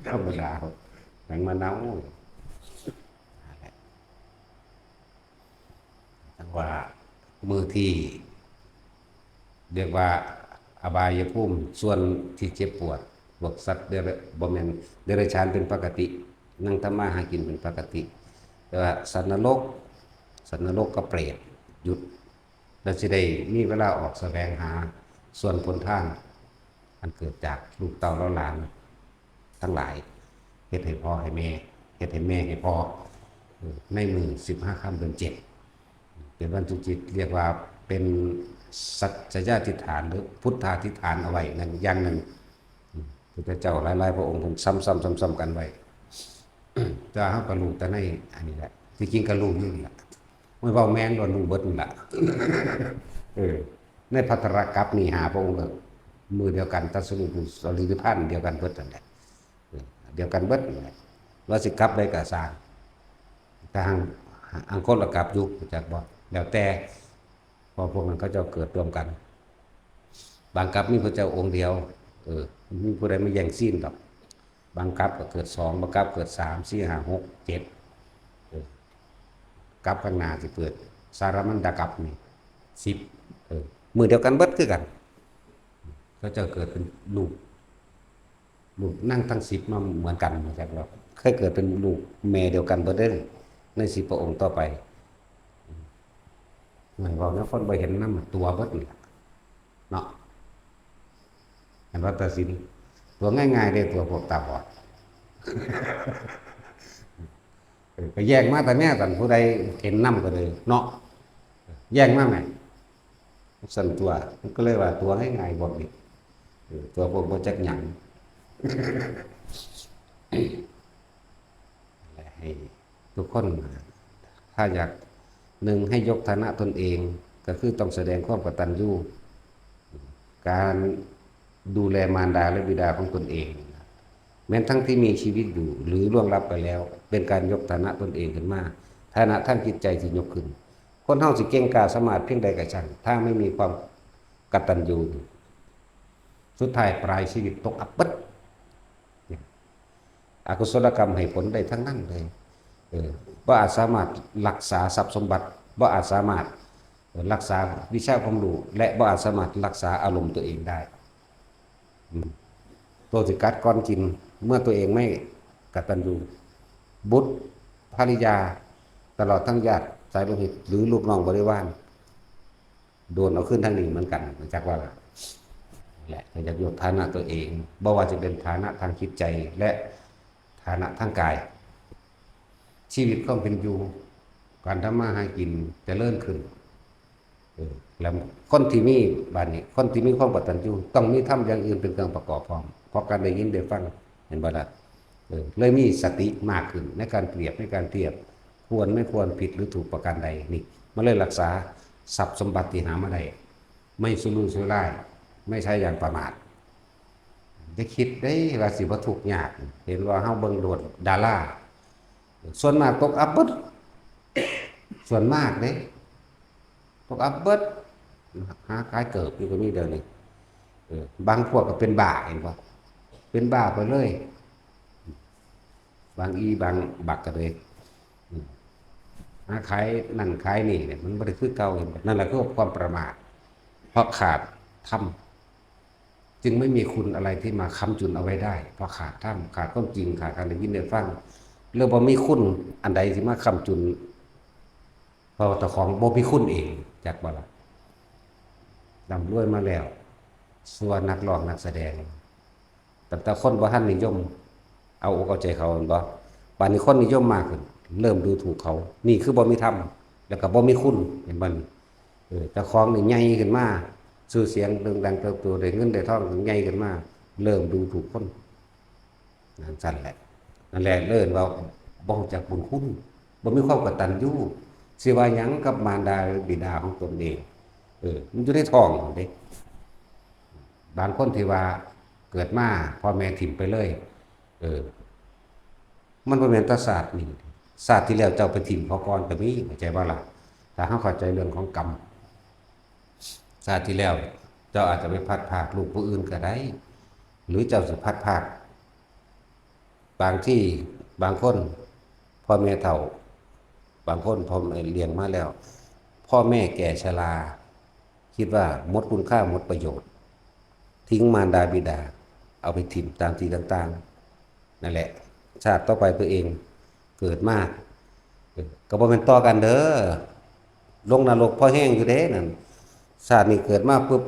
ธรรมดาหนังม้าเนาจังว่ามือที่เรียกว่าอบายภูมิส่วนที่เจ็บปวดพวกสัตว์บ่แม่นเดรัจฉานเป็นปกตินั่งทำมาหากินเป็นปกติแต่ว่าสัตว์นรกก็เปรตหยุดเราจะได้มีเวลาออกแสวงหาส่วนผลทางอันเกิดจากลูกเต่าแล้วหลานทั้งหลายเฮ็ดให้พ่อให้แม่เฮ็ดให้แม่ให้พ่อในมือ15 ค่ำเดือน 7เป็นวันจุจิตเรียกว่าเป็นสัจญาธิษฐานหรือพุทธาธิษฐานเอาไว้นั่นอย่างหนึ่งพุทธเจ้าหลายๆพระองค์คงซ้ำๆกันไว้จะเฮาก็รู้แต่ในอันนี้แหละที่จริงก็รู้อยู่นี่แหละไม่เว้าแม่นว่ารู้เบิดนั่นล่ะในภัทรกัปนี่หาพระองค์ก็มือเดียวกันตัสรุปสรีริพันธ์เดียวกันเบิดนั่นแหละเดียวกันเบิดนั่นแหละว่าสิกลับได้ก็สร้างทางอังคตละกลับอยู่จักบ่แล้วแต่พอพวกนั้นเขาจะเกิดรวมกันบางกลับมีพระเจ้าองค์เดียวมีผู้ใดไม่แย่งสิ้นหรอกบางกลับก็เกิด2บางกลับเกิด3 4 5 6 7กลับข้างหน้าสิเปิดสารมันดากลับนี่10มือเดียวกันเบิดคือกันเขาจะเกิดเป็นลูกนั่งทั้ง10มาเหมือนกันจักบ่เคยเกิดเป็นลูกแม่เดียวกันเบิดเด้อใน10 พระองค์ต่อไปเหมือนว่าคนไปเห็นน้ำตัวเบิดเนาะเห็นว่าตัดสินตัวง่ายๆได้ตัวพวกตาบอดก็แยกมาแต่แม่ตันผู้ใดเห็นน้ำก็เลยเนาะแยกมาไหมสั่นตัวก็เลยว่าตัวง่ายๆบอกดิตัวพวกโบจักหยังให้ทุกคนถ้าอยาก1ให้ยกฐานะตนเองก็คือต้องแสดงความกตัญญูการดูแลมารดาและบิดาของตนเองแม้ทั้งที่มีชีวิตอยู่หรือล่วงลับไปแล้วเป็นการยกฐานะตนเองขึ้นมาฐานะทางจิตใจที่ยกขึ้นคนเฮาสิเก่งกาจสามารถเพียงใดก็ช่างถ้าไม่มีความกตัญญูสุดท้ายปลายชีวิตตกอับปึดอกุศลกรรมให้ผลได้ทั้งนั้นเลยบ่อาจสามารถรักษาทรัพย์สมบัติบ่อาจสามารถรักษาวิชาความรู้และบ่อาจสามารถรักษาอารมณ์ตัวเองได้ตัวสิกัดก้อนกินเมื่อตัวเองไม่กตัญญูบุตรภริยาตลอดทั้งญาติสายโลหิตหรือลูกน้องบริวารโดนเอาขึ้นทางนี้เหมือนกันจากว่าแหละจะยกฐานะตัวเองบ่ว่าจะเป็นฐานะทางจิตใจและฐานะทางกายชีวิตก็เป็นอยู่การทำมาหากินจะเลื่อนขึ้นแล้วคนที่มีบ้านนี้คนที่มีความกตัญญูต้องมีทำอย่างอื่นเป็นเครื่องประกอบพร้อมเพราะการได้ยินได้ฟังเห็นบ่ล่ะเลยมีสติมากขึ้นในการเปรียบในการเทียบควรไม่ควรผิดหรือถูกประการใดนี่มันเลยรักษาทรัพย์สมบัติที่หามาได้ไม่สุรุ่ยสุร่ายไม่ใช่อย่างประมาทจะคิดได้ว่าสิบ่ทุกข์ยากเห็นว่าเฮาเบิ่งโดดดาราส่วนมากตกอับเบิดส่วนมากเด้ตกอับเบิดหาขายเกิบอยู่ก็มีเดี๋ยวนี้บางพวกก็เป็นบ้าเห็นป่ะเป็นบ้าไปเลยบางบักก็เลยหาขายนั่นขายนี่เนี่ยมันไม่ได้คือเก่าเห็นป่ะนั่นแหละคือความประมาทเพราะขาดธรรมจึงไม่มีคุณอะไรที่มาค้ำจุนเอาไว้ได้เพราะขาดธรรมขาดความจริงขาดการได้ยินได้ฟังเรื่องบ่มีคุณอันใดที่มาค้ำจุนเพราะแต่ของบ่มีคุณเองจากบ่ล่ะดำรวยมาแล้วส่วนนักร้องนักแสดงแต่คนบ่ทันนิยมเอาอกเอาใจเขาบ่ป่านนี้คนนิยมมากขึ้นเริ่มดูถูกเขานี่คือบ่มีธรรมแล้วก็บ่มีคุณเห็นบ่แต่ของนี่ใหญ่ขึ้นมาชื่อเสียงดังเติบโตได้เงินได้ทองใหญ่ขึ้นมาเริ่มดูถูกคนนั่นแหละเลิ่นว่าบ่รู้จักบุญคุณบ่มีความกตัญญูสิว่าหยังกับมารดาบิดาของตนเองมันอยู่ในท้องเด็กบางคนที่ว่าเกิดมาพ่อแม่ถิ่มไปเลยมันบ่แม่นตาศาสตร์นี่ ชาติที่แล้วเจ้าไปถิ่มเขาก่อนก็มีเข้าใจบ่ล่ะถ้าเฮาเข้าใจเรื่องของกรรมชาติที่แล้วเจ้าอาจจะไปพัดภาคลูกผู้อื่นก็ได้หรือเจ้าสิพัดภาคบางที่บางคนพ่อแม่เฒ่าบางคนพ่อแม่เลี้ยงมาแล้วพ่อแม่แก่ชราคิดว่าหมดคุณค่าหมดประโยชน์ทิ้งมารดาบิดาเอาไปถิ่มตามที่ต่างๆนั่นแหละชาติต่อไปตัวเองเกิดมาก็บ่แม่นต่อกันเด้อลงนรกพอแห้งอยู่เด้นั่นชาตินี้เกิดมาปุ๊บ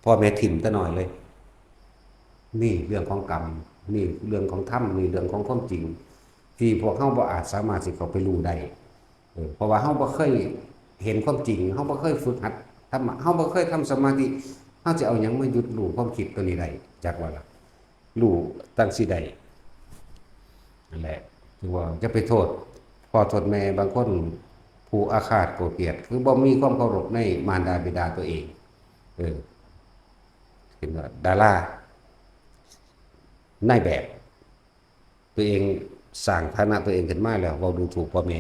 พ่อแม่ถิ่มแต่น้อยเลยนี่เรื่องของกรรมนี่เรื่องของธรรมนี่เรื่องของความจริงที่พวกเฮาบ่อาจสามารถสิเข้าไปรู้ได้เพราะว่าเฮาบ่เคยเห็นความจริงเฮาบ่เคยฝึกหัดธรรมะเฮาบ่เคยทำสมาธิเฮาจะเอาหยังมาหยุดรู้ความคิดตัวนี้ได้จักว่าล่ะรู้ตั้งสิได้นั่นแหละคือว่าจะไปโทษพ่อโทษแม่บางคนผู้อาฆาตโกรธเกลียดคือบ่มีความเคารพในมารดาบิดาตัวเองเห็นว่าดารานายแบบตัวเองสร้างฐานะตัวเองขึ้นมาแล้วเว้าดูถูกพ่อแม่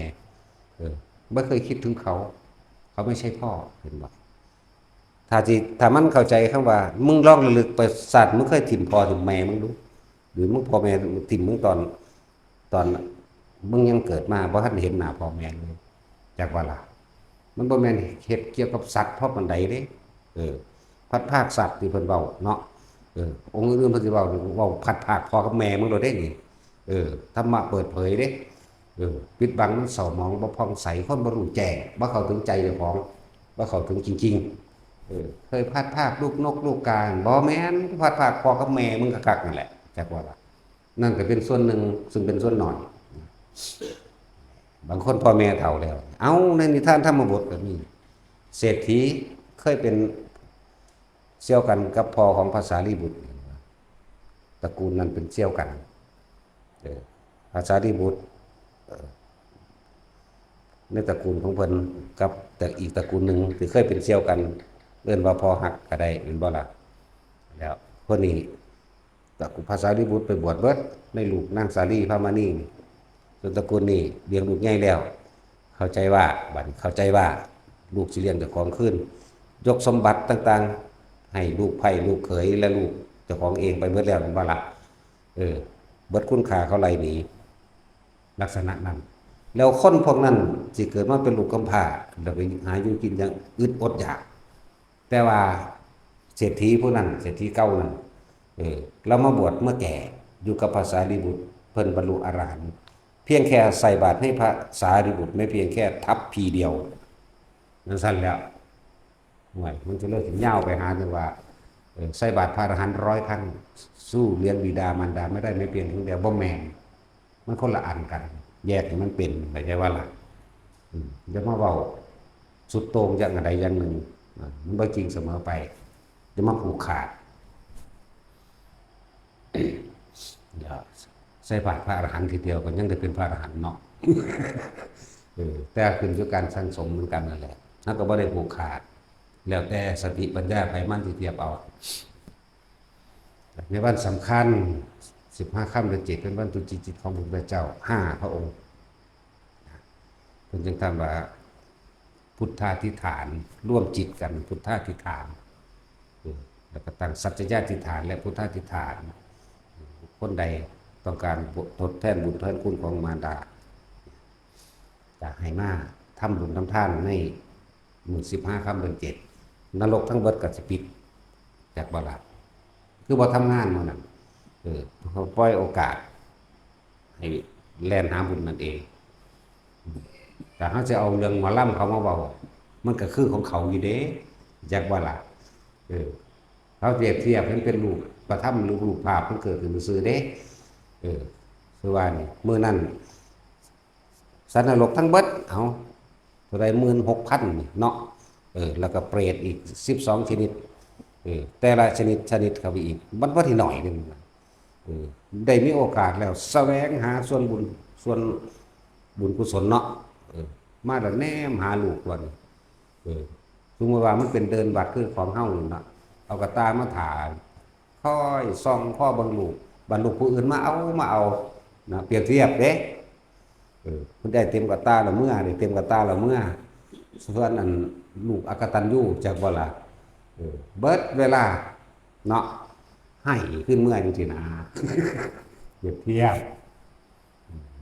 ไม่เคยคิดถึงเขาไม่ใช่พ่อเห็นบ่ถ้ามันเข้าใจคำว่ามึงลองระลึกไปสัตว์มึงเคยถิ่มพ่อถิ่มแม่มึงดูหรือมึงพ่อแม่ถิ่มมึงตอนมึงยังเกิดมาบ่ทันเห็นหน้าพ่อแม่เลยจักว่าล่ะมันบ่แม่นเฮ็ดเกี่ยวกับสัตว์เพราะปานใดเด้พัดภาคสัตว์ที่เพิ่นเว้าเนาะองค์อื่นๆเพิ่นสิเว้าพัดภาคพ่อกับแม่มึงโดดเด้นี่ธรรมะเปิดเผยเด้ปิดบังมันเศร้าหมองบ่ผ่องใสคนบ่รู้แจ้งบ่เข้าถึงใจเจ้าของบ่เข้าถึงจริงๆเคยพัดภาคลูกนกลูกกาบ่แม่นพัดภาคพ่อกับแม่มึงคักๆนั่นแหละจักว่าล่ะนั่นก็เป็นส่วนหนึ่งซึ่งเป็นส่วนน้อยบางคนพ่อแม่เฒ่าแล้วเอาในนิทานธรรมบทก็มีเศรษฐีเคยเป็นเสี่ยวกันกับพ่อของพระสารีบุตรตระกูลนั้นเป็นเสี่ยวกันพระสารีบุตรในตระกูลของเพิ่นกับแต่อีกตระกูลหนึ่งที่เคยเป็นเสี่ยวกันเอิ้นว่าพ่อหักก็ได้เป็นบ่ล่ะแล้วคนนี้ตระกูลพระสารีบุตรไปบวชเบิดในลูกนางสาลีพระมณีส่วนตระกูลนี้เลี้ยงลูกใหญ่แล้วเข้าใจว่าลูกสิเลี้ยงเจ้าของขึ้นยกสมบัติต่างๆให้ลูกไผ่ลูกเขยและลูกเจ้าของเองไปเบิดแล้วเป็นบ่ล่ะเบิดคุณค่าเขาไล่หนีลักษณะนั้นแล้วคนพวกนั้นสิเกิดมาเป็นลูกกำพร้าแล้วไปหาอยู่กินอย่างอึดอดอยากแต่ว่าเศรษฐีผู้นั้นเศรษฐีเก่านั้นเรามาบวชเมื่อแก่อยู่กับพระสารีบุตรเพิ่นบรรลุอรหันต์เพียงแค่ใส่บาตรให้พระสารีบุตรไม่เพียงแค่ทัพพีเดียวนั่นสั้นแล้วห่วยมันจะเลิกถึงยาวไปหาถึงว่าใส่บาตรพระอรหันต์100 ครั้งสู้เลี้ยงบิดามารดาไม่ได้ไม่เพียงถึงเดียวบ่แม่นมันคนละอันกันแยกให้มันเป็นเข้าใจว่าล่ะจะมาเว้าสุดโต่งอย่างใดอย่างหนึ่งมันบ่จริงเสมอไปจะมาผูกขาดใส่บาตรพระอรหันต์ทีเดียวก็ยังได้เป็นพระอรหันต์เนาะแต่ขึ้นอยู่การสั่งสมเหมือนกันนั่นแหละนั่นก็บ่ได้ผูกขาดแล้วแต่สติปัญญาไผมันสิเทียบเอาในวันสำคัญ15 ค่ำเดือน 7เป็นวันตรุษจีนจิตของพระพุทธเจ้า5 พระองค์เพิ่นจึงทำว่าพุทธาธิษฐานร่วมจิตกันพุทธาธิษฐานแล้วก็ตั้งสัจจะอธิษฐานและพุทธาธิษฐานคนใดต้องการทดแทนบุญแทนคุณของมารดาจะให้มาทำบุญทำทานในมื้อ15 ค่ำเดือน 7นรกทั้งเบิดก็สิปิดจากบ่ล่ะคือบ่ทำงานมื้อนั้นเขาปล่อยโอกาสให้แล่นหาบุญนั่นเองแต่เขาจะเอาเรื่องหมอลำเขามาเบามันก็คือของเขาอยู่เด้จากว่าล่ะเขาเปรียบเทียบให้เป็นรูปประทับรูปภาพมันเกิดขึ้นซื่อเด้คือว่านี่มื้อนั้นสัตว์นรกทั้งเบิดเอาเท่าใด16,000เนาะแล้วก็เปรตอีก12 ชนิดแต่ละชนิดเข้าไปอีกมันบ่ที่น้อยนึงได้มีโอกาสแล้วแสวงหาส่วนบุญกุศลเนาะมาแล้วแนมหาลูกวันสมมติว่ามันเป็นเดินบัตรคือของเฮานี่เนาะเอากระตามาถ่ายค่อยส่องพ่อเบิ่งลูกบรรลุผู้อื่นมาเอานะเปรียบเทียบเด้ คุณได้เต็มกระตาละเมื่อได้เต็มกระตาละเมื่อส่วนอันลูกอกตัญญูจากบ่ล่ะเบิดเวลาเนาะให้ขึ้นเมื่อจริงๆนะเปรียบเทียบ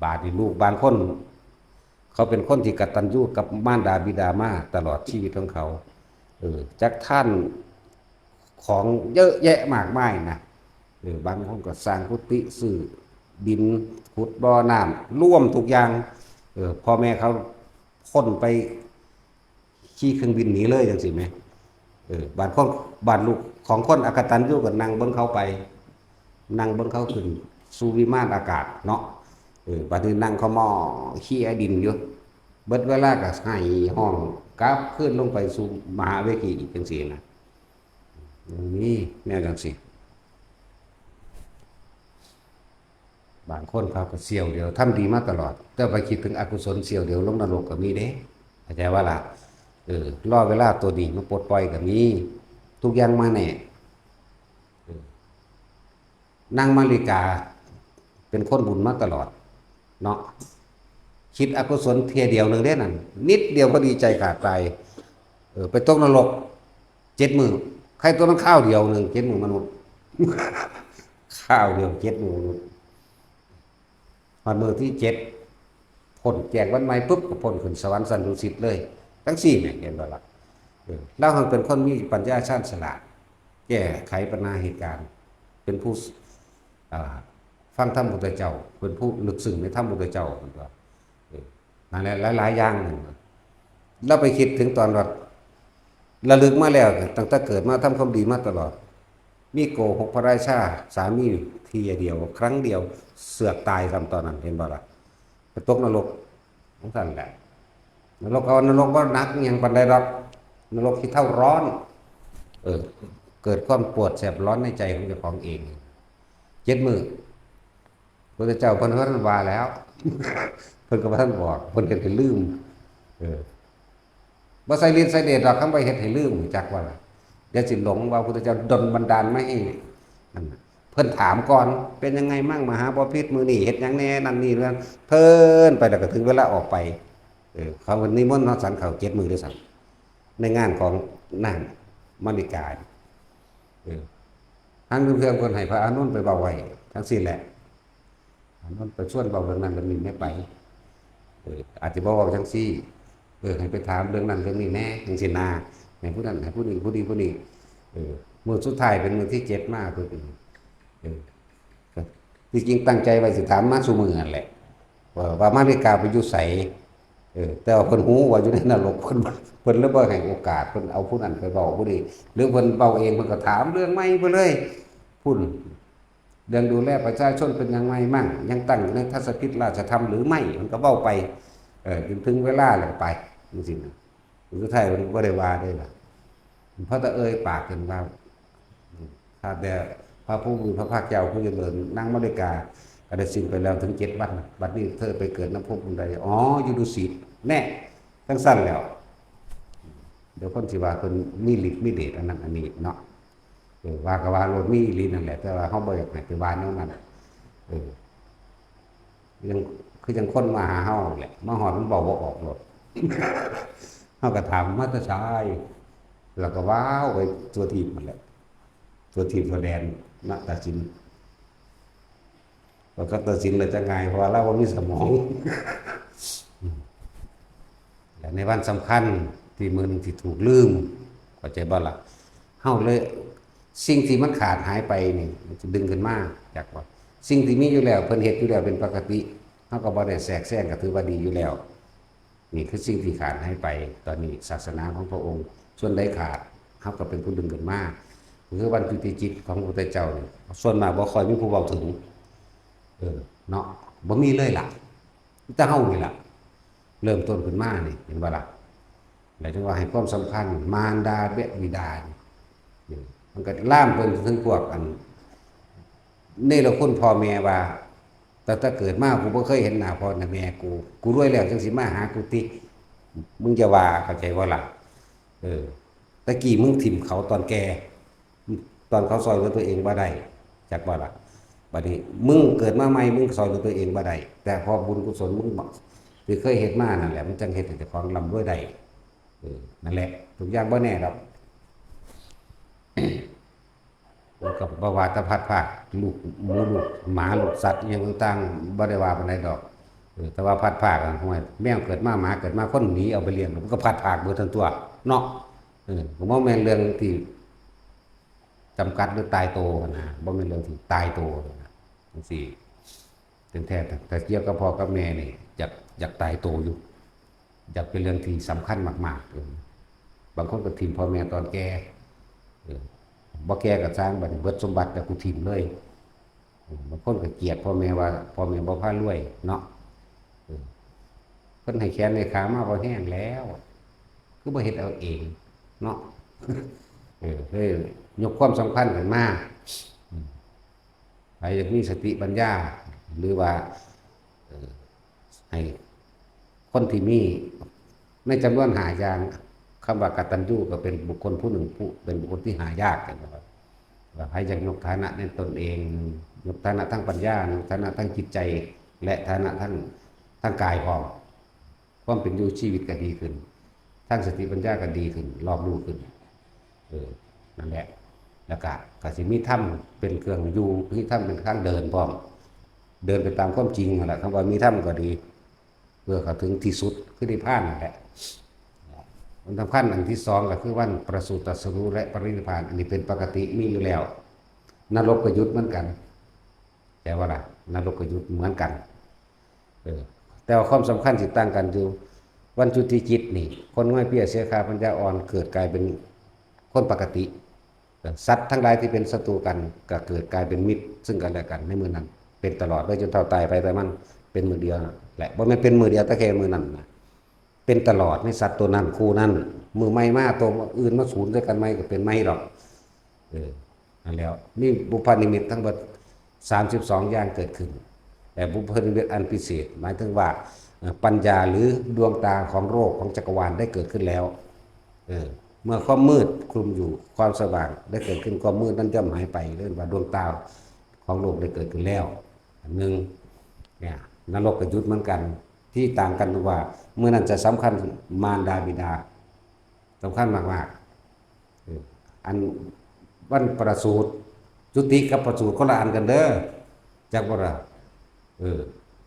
บาดนี่ลูกบางคนเขาเป็นคนที่กตัญญูกับมารดาบิดามาตลอดชีวิตของเขาจักท่านของเยอะแยะมากมายนะบางคนก็สร้างกุฏิซื้อดินขุดบ่อน้ำร่วมทุกอย่างพ่อแม่เขาพ้นไปขี่เครื่องบินหนีเลยจังสิไหมบ้านคนบ้านลูกของคนอกตัญญูก็นั่งเบิ่งเขาไปนั่งเบิ่งเขาขึ้นสู่วิมานอากาศเนาะบัดนี้นั่งเขาหม้อขี้ไอดินอยู่เบิดเวลาก็ให้ห้องกลับขึ้นลงไปสู่มหาเวทีอีกจังซี่นะนี่แนวจังซี่บางคนเขาก็เสี้ยวเดียวทำดีมาตลอดแต่ไปคิดถึงอกุศลเสี้ยวเดียวลงนรกก็มีเด้เข้าใจว่าล่ะรอเวลาตัวดีมาปลดปล่อยก็มีทุกอย่างมาแน่นางมาริกาเป็นคนบุญมาตลอดเนาะคิดอกุศลเทียเดียวนึงเด้นั่นนิดเดียวก็ดีใจขาดใจไปตกนรก7 มื้อใครตัวนั้นข้าวเดียวนึง7 มื้อมนุษย์ ข้าวเดียว7 มื้อมนุษย์วันมื้อที่7พ้นแจกวันใหม่ปุ๊บก็พ้นขึ้นสวรรค์สันดุสิตเลยทั้ง4เนี่ยเห็นบ่ล่ะเราหังเป็นคนมีปัญญาชาญฉลาดแก้ไขปัญหาเหตุการณ์เป็นผู้ฟังธรรมพุทธเจ้าเป็นผู้ลึกซึ้งในธรรมพุทธเจ้ามันก็นั่นแหละหลายๆอย่างเราไปคิดถึงตอนว่าระลึกมาแล้วตั้งแต่เกิดมาทำความดีมาตลอดมีโกหกพระราชาสามีทีเดียวครั้งเดียวเสือกตายทำตอนนั้นเห็นบ่ล่ะไปตกนรกของท่านแหละนรกเอานรกว่านักยังปันไดรักนรกที่เท่าร้อนเกิดความปวดแสบร้อนในใจของเจ้าของเอง7 มื้อพระเจ้าเพิ่นว่าแล้วเพิ่นก็บ่ทันบอกเพิ่นก็ให้ลืมบ่ใส่ลิ้นใส่เดชดอกคำว่าเฮ็ดให้ลืมจักว่าล่ะเดี๋ยวสิหลงว่าพระเจ้าดลบันดาลมาให้นั่นเพิ่นถามก่อนเป็นยังไงมั่งมหาบพิตรมื้อนี้เฮ็ดหยังแน่นั่นนี่เรื่องเพิ่นไปแล้วก็ถึงเวลาออกไปเขาวันนี้มนต์สันเขา7 มื้อด้วยซ้ำในงานของนางมาริกาทั้งเพื่อนคนให้พระอานนท์ไปเบาไว้ทั้งสิ้นแหละอานนท์ไปชวนเบาเรื่องนั้นเรื่องนี้ไม่ไปอาจจะบอกจังซี่ให้ไปถามเรื่องนั้นเรื่องนี้แน่จังสินาให้ผู้นั้นให้ผู้นี้ผู้ดีผู้นี้มื้อสุดท้ายเป็นมื้อที่7มากเพิ่นที่จริงตั้งใจไว้สิถามมาซุมื้อนั่นแหละว่ามาริกาไปอยู่ไสแต่ว่าเพิ่นฮู้ว่าอยู่ในนรกเพิ่นเลยบ่ให้โอกาสเพิ่นเอาผู้นั้นไปเว้าผู้นี้หรือเพิ่นเว้าเองเพิ่นก็ถามเรื่องใหม่ไปเลยพุ่นเรื่องดูแลประชาชนเป็นยังไงมั่งยังตั้งในทัศพิธราชธรรมหรือไม่มันก็เว้าไปถึงเวลาแล้วไปจริงๆสุดท้ายมันบ่ได้ว่าได้ล่ะเพราะแต่ปากกันว่าถ้าแต่พระผู้มีพระภาคเจ้าผู้เจริญนางมาริกาก็ได้สิ้นไปแล้วถึง7 วันบัดนี้เธอไปเกิดณภพใดอ๋ออยู่ดุสิตแน่ทั้งสั้นแล้วเดี๋ยวคนสิว่าเพิ่นมีฤทธิ์มีเดชอันนั้นอันนี้เนาะว่าก็ว่าโลดมีอีหลีนั่นแหละแต่ว่าเฮาบ่อยากให้ไปว่าแนวนั้นยังคือจังคนมาหาเฮาแหละมาฮอดมันเว้าบ่ออกโลดเฮาก็ถามมาแต่ชายแล้วก็ว้าวไปตัวทีมมันแหละตัวทีมตัวแดนณตัดสินเราก็ตัดสินเลยจะไงเพราะว่าเราไม่มีสมองแต่ในวันสำคัญที่มือนึงที่ถูกลืมเข้าใจบ่ล่ะเฮาเลยสิ่งที่มันขาดหายไปนี่มันจะดึงขึ้นมาจากว่าสิ่งที่มีอยู่แล้วเพิ่นเฮ็ดอยู่แล้วเป็นปกติเฮาก็บ่ได้แทรกแซงก็ถือว่าดีอยู่แล้วนี่คือสิ่งที่ขาดหายไปตอนนี้ศาสนาของพระองค์ส่วนใดขาดเฮาก็เป็นผู้ดึงขึ้นมาคือวันจุติจิตของพระพุทธเจ้านี่ส่วนมากบ่ค่อยมีผู้เว้าถึงเนาะบ่มีเลยล่ะแต่เฮานี่ล่ะเริ่มต้นขึ้นมานี่เห็นบ่ล่ะหมายถึงว่าให้ความสำคัญมารดาบิดามันก็ล่ามเพิ่นถึงพวกอันนี่เราคนพ่อแม่ว่าแต่ถ้าเกิดมากูบ่เคยเห็นหน้าพ่อหน้าแม่กูรวยแล้วจังสิมาหากูติมึงจะว่าเข้าใจบ่ล่ะตะกี้มึงถิ่มเขาตอนแก่ตอนเขาซอยเหลือตัวเองบ่ได้จักบ่ล่ะบัดนี้มึงเกิดมาใหม่มึงซอยเหลือตัวเองบ่ได้แต่พอบุญกุศลมึง ที่เคยเฮ็ดมานั่นแหละมันจังเฮ็ดให้เจ้าของร่ำรวยได้นั่นแหละทุกอย่างบ่แน่ดอกมันก็บ่ว่าแต่พัดภาคลูกหมูลูกหมาลูกสัตว์อิหยังต่างๆบ่ได้ว่าปานใดดอกแต่ว่าพัดภาคอะห่วยแมวเกิดมาหมาเกิดมาคนหนีเอาไปเลี้ยงมันก็พัดภาคเบิดทั้งตัวเนาะผมว่าแม่นเรื่องที่จำกัดหรือตายโตนะบ่แม่นเรื่องที่ตายโตนะจังซี่เป็นแท้แต่เกี่ยวกับพ่อกับแม่นี่อยากตายโตอยู่อยากเป็นเรื่องที่สำคัญมากๆบางคนก็ทิ่มพ่อแม่ตอนแก่บ่แก่ก็สร้างบัดนี้เบิดสมบัติแล้วกูทิ่มเลยบางคนก็เกลียดพ่อแม่ว่าพ่อแม่บ่พารวยเนาะเพิ่นให้แขนให้ขามาบ่แห้งแล้วคือบ่เฮ็ดเอาเองเนาะเลยยกความสำคัญขึ้นมาใครอยากมีสติปัญญาหรือว่าให้คนที่มีในจำนวนหายางคำว่ากตัญญูก็เป็นบุคคลผู้หนึ่งผู้เป็นบุคคลที่หายากกันนะครับว่าใครอยากยกฐานะในตนเองยกฐานะทั้งปัญญายกฐานะทั้งจิตใจและฐานะทั้งกายพร้อมความเป็นอยู่ชีวิตก็ดีขึ้นทั้งสติปัญญาก็ดีขึ้นรอบรู้ขึ้นนั่นแหละแล้วก็สิมีถ้ำเป็นเครื่องอยู่มีถ้ำเป็นข้างเดินพร้อมเดินไปตามความจริงนั่นแหละคำว่ามีถ้ำก็ดีเพื่อเข้าถึงที่สุดคือนิพพานนั่นแหละวันสำคัญอันที่สองก็คือวันประสูติตรัสรู้และปรินิพพานอันนี้เป็นปกติมีอยู่แล้วนรกก็ยุดเหมือนกันแต่ว่าล่ะนรกก็ยุดเหมือนกันแต่ว่าความสำคัญสิต่างกันอยู่วันจุติจิตนี่คนง่อยเปี้ยเสียขาปัญญาอ่อนเกิดกลายเป็นคนปกติสัตว์ทั้งหลายที่เป็นศัตรูกันก็เกิดกลายเป็นมิตรซึ่งกันและกันในมือนั้นเป็นตลอดเลยจนเท่าตายไปแต่มันเป็นมือเดียวแหละบ่แม่นเป็นมือเดียวแต่แค่มือนั้นนะเป็นตลอดในสัตว์ตัวนั้นคู่นั้นมือไม่มาตัวอื่นมาสูญด้วยกันไม่ก็เป็นไม่หรอกนั่นแล้วนี่บุพนิมิตทั้งหมด32อย่างเกิดขึ้นแต่บุพนิมิตอันพิเศษหมายถึงว่าปัญญาหรือดวงตาของโลกของจักรวาลได้เกิดขึ้นแล้วเมื่อความมืดคลุมอยู่ความสว่างได้เกิดขึ้นความมืดนั้นย่อมหายไปเรื่องว่าดวงตาของโลกได้เกิดขึ้นแล้วอันหนึ่งเนี่ยนรกกับยุทธเหมือนกันที่ต่างกันว่าเมื่อนั้นจะสำคัญมารดาบิดาสำคัญมากๆอันวันประสูติจุติกับประสูติคนละอันกันเด้อจากบ่ล่ะ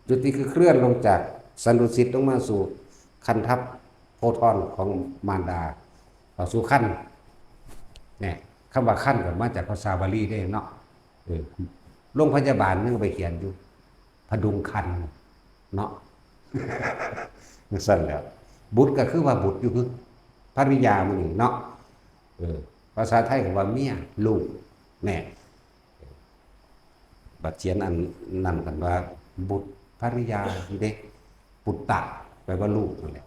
จุติคือเคลื่อนลงจากสันดุสิตลงมาสู่คันทัพโพธอนของมารดาต่อสู่ขั้นเนี่ยคำว่าขั้นก็มาจากภาษาบาลีได้เนาะโรงพยาบาลนึงไปเขียนอยู่พดุงคันเนาะมันสั้นแล้วบุตรก็คือว่าบุตรอยู่คือภริยามันนี่เนาะภาษาไทยก็ว่าเมียลูกแน่บัดเขียนอันนั่นกันว่าบุตรภริยาอยู่เด้ปุตตะแปลว่าลูกนั่นแหละ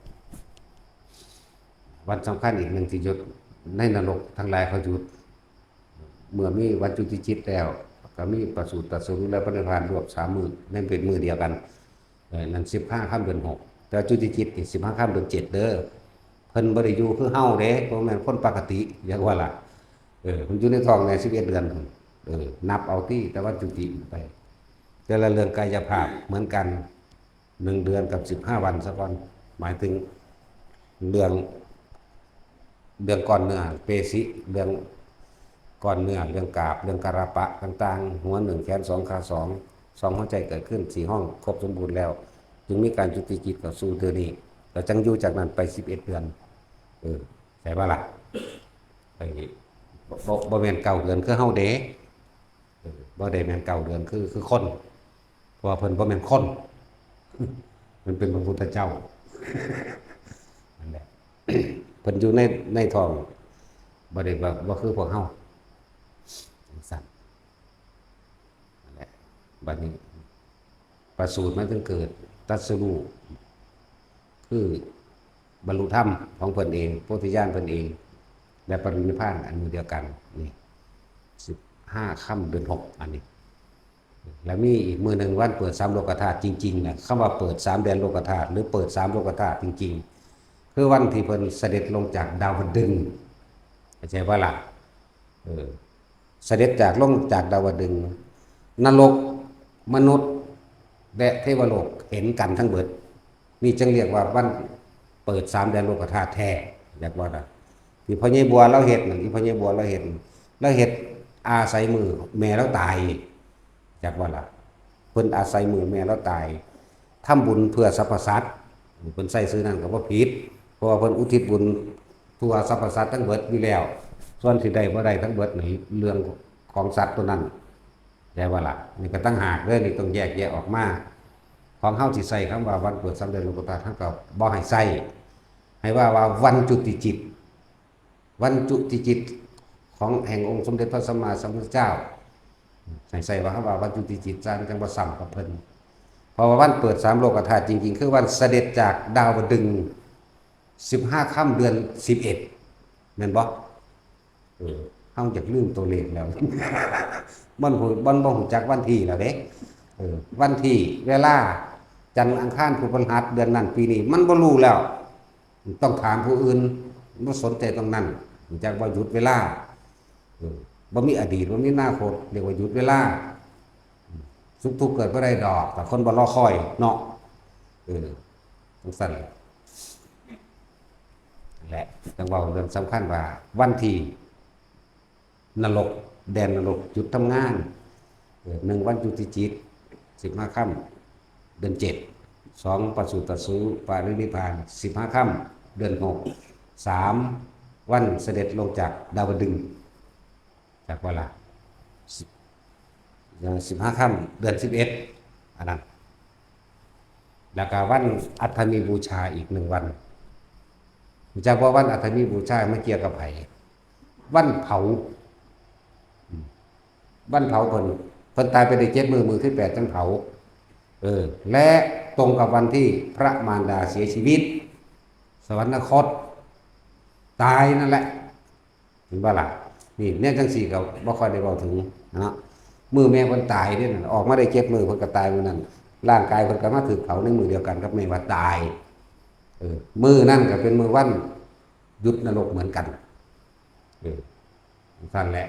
วันสำคัญอีกหนึ่งที่ยุดในนรกทั้งหลายเขายุดเมื่อมีวันจุติจิตแล้วก็มีประสูติตรัสรู้และปรินิพพานรวม3 มื้อนั่นเป็นมื้อเดียวกันนั่น15 ค่ำเดือน 6แต่จุติจิตนี่15 ค่ำเดือน 7เด้อเพิ่นบ่ได้อยู่คือเฮาเด้บ่แม่นคนปกติอย่างว่าล่ะเพิ่นอยู่ในท้องใน11 เดือนนับเอาที่แต่ว่าจุติไปแต่ละเรื่องกายภาพเหมือนกัน1 เดือนกับ15 วันซะก่อนหมายถึงเรื่องก้อนเนื้อเปสิเรื่องก้อนเนื้อเรื่องกาบเรื่องการะปะต่างๆหัว1แขน2ขา2หัวใจเกิดขึ้น4ห้องครบสมบูรณ์แล้วจึงมีการจุติจิตกับสู่เดือนนี้แล้วจังอยู่จากนั้นไป11 เดือนใช่ป่ะล่ะไอ้บ่แม่น9 เดือนคือเฮาเด้บ่ได้แม่น9 เดือนคือคนเพราะว่าเพิ่นบ่แม่นคนมันเป็นพระพุทธเจ้านั่นแหละเพิ่นอยู่ในท้องบ่ได้ว่าคือพวกเฮาสั่นนั่นแหละบัดนี้ประสูติมาถึงเกิดตรัสรู้คือบรรลุธรรมของเพิ่นเองโพธิญาณเพิ่นเองและปรินิพพานอันเดียวกันนี่15 ค่ำเดือน 6อันนี้แล้วมีอีกมื้อนึงวันเปิด3โลกธาตุจริงๆน่ะคำว่าเปิด3 แดนโลกธาตุหรือเปิด3 โลกธาตุจริงๆคือวันที่เพิ่นเสด็จลงจากดาวดึงส์เข้าใจบ่ล่ะเสด็จลงจากดาวดึงส์นรกมนุษย์และเทวโลกเห็นกันทั้งเบิด นี่จึงเรียกว่าวันเปิด3 แดนโลกธาตุแท้อยากว่าน่ะที่พ่อใหญ่บัวเราเฮ็ดนั่นที่พ่อใหญ่บัวเราเฮ็ดอาศัยมือแม่เราตายอยากว่าล่ะเพิ่นอาศัยมือแม่เราตายทำบุญเพื่อสรรพสัตว์เพิ่นใส่ซื้อนั่นก็บ่ผิดเพราะว่าเพิ่นอุทิศบุญทั่วสรรพสัตว์ทั้งเบิดอยู่แล้วส่วนสิได้บ่ได้ทั้งเบิดนี่เรื่องของสัตว์ตัวนั้นได้ว่าล่ะนี่ก็ตั้งหากเด้อนี่ต้องแยกแยะออกมาของเฮาสิใส่คำว่าวันเปิด3 เดือนโลกุตตะท่านก็บ่ให้ใส่ให้ว่าวันจุติจิตวันจุติจิตของแห่งองค์สมเด็จพระสัมมาสัมพุทธเจ้าใส่ว่าคำว่าวันจุติจิตจังบ่ซ้ำกับเพิ่นเพราะว่าวันเปิด3 โลกธาตุจริงๆคือวันเสด็จจากดาวดึงส์15 ค่ำเดือน11แม่นบ่เฮาอยากลืมตัวเลขแล้วมันบ่ฮู้จักวันที่แล้วเด้วันที่เวลาจันทร์อังคารพุธพฤหัสเดือนนั้นปีนี้มันบ่รู้แล้วต้องถามผู้อื่นบ่สนใจตรงนั้นรู้จักว่าหยุดเวลาบ่มีอดีตบ่มีอนาคตเรียกว่าหยุดเวลาสุขทุกข์เกิดบ่ได้ดอกแต่คนบ่รอคอยเนาะจังซั่นและจังเว้าเรื่องสำคัญว่าวันที่นรกแดนนรกหยุดทำงาน1วันจุติจิต15 ค่ำเดือน7 2ปัสสุตสูปารินิพพาน15 ค่ำเดือน6 3วันเสด็จลงจากดาวดึงส์จากเวลา15 ค่ำเดือน11อันนั้นแล้วก็วันอัฏฐมีบูชาอีก1 วันจากว่าวันอัฏฐมีบูชาไม่เกี่ยวกับไผวันเผาเพิ่นตายไปได้7 มื้อที่8จังเผาและตรงกับวันที่พระมารดาเสียชีวิตสวรรคตตายนั่นแหละเห็นบ่ล่ะนี่เนี่ยจังสี่ก็บ่ค่อยได้เว้าถึงเนาะมื้อแม่เพิ่นตายเด้นั่นออกมาได้7 มื้อเพิ่นก็ตายมื้อนั้นร่างกายเพิ่นก็มาถูกเผาในมื้อเดียวกันกับแม่ว่าตายมื้อนั้นก็เป็นมื้อวันหยุดนรกเหมือนกันนั่นแหละ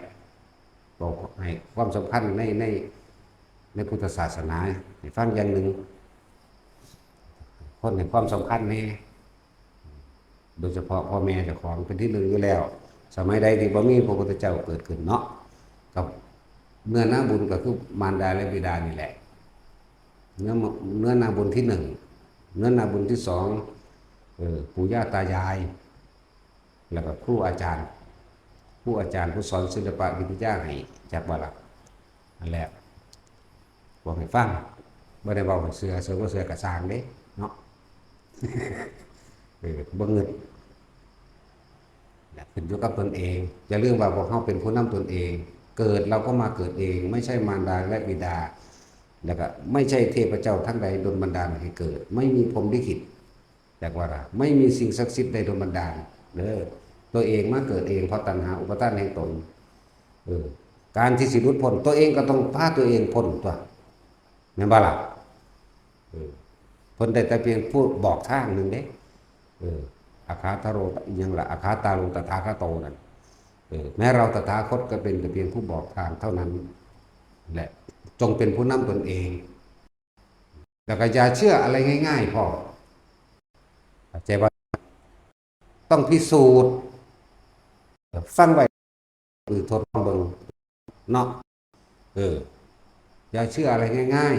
บอกให้ความสำคัญในพุทธศาสนาให้ฟังอย่างหนึ่งคนให้ความสำคัญนี่โดยเฉพาะพ่อแม่เจ้าของเป็นที่หนึ่งอยู่แล้วสมัยใดที่บ่มีพระพุทธเจ้าเกิดขึ้นเนาะกับเนื้อนาบุญก็คือมารดาและบิดานี่แหละเนื้อนาบุญที่1เนื้อนาบุญที่2ปู่ย่าตายายแล้วก็ครูอาจารย์ผู้สอนศิลปะวิทยาให้จากบ่ล่ะนั่นแหละบอกให้ฟังบ่ได้บอกให้เสือก็สร้างเด้เนาะบ่เงินขึ้นอยู่กับตนเองอย่าลืมว่าพวกเฮาเป็นผู้นำตนเองเกิดเราก็มาเกิดเองไม่ใช่มารดาและบิดาแล้วก็ไม่ใช่เทพเจ้าทั้งใดดลบันดาลให้เกิดไม่มีพรหมลิขิตจากว่าไม่มีสิ่งศักดิ์สิทธิ์ใดดลบันดาลเด้อตัวเองมาเกิดเองเพราะตัณหาอุปทานแห่งตนการที่สิหลุดพ้นตัวเองก็ต้องพาตัวเองพ้นตัวแม่นบ่ล่ะเพิ่นได้แต่เพียงพูดบอกทางนึงเด้อาคาตโรยังละอาคาตาโรตถาคโตนั่นแม้เราตถาคตก็เป็นแต่เพียงผู้บอกทางเท่านั้นแหละจงเป็นผู้นำตนเองแล้วก็อย่าเชื่ออะไรง่ายๆพอเข้าใจว่าต้องพิสูจน์ฟังไว้ทดลองเบิ่งเนาะอย่าเชื่ออะไรง่าย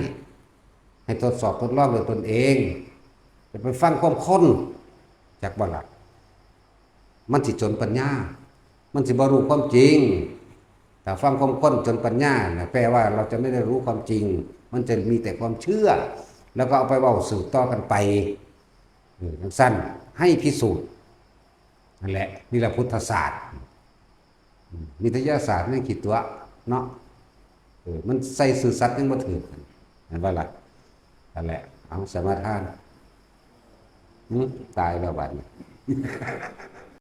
ๆให้ทดสอบทดลองด้วยตนเองจะไปฟังความค้นจากบ่ล่ะมันสิจนปัญญามันสิบ่รู้ความจริงแต่ฟังความค้นจนปัญญาเนี่ยแปลว่าเราจะไม่ได้รู้ความจริงมันจะมีแต่ความเชื่อแล้วก็เอาไปเว้าสืบต่อกันไปสั้นให้พิสูจน์นั่นแหละนี่แหละพุทธศาสตร์วิทยาศาสตร์ไม่คิดตัวเนาะมันใส่สื่อสัตว์ยังบ่ถือเห็นบ่ล่ะนั่นแหละเอาสมาทานตายแล้วบัดนี้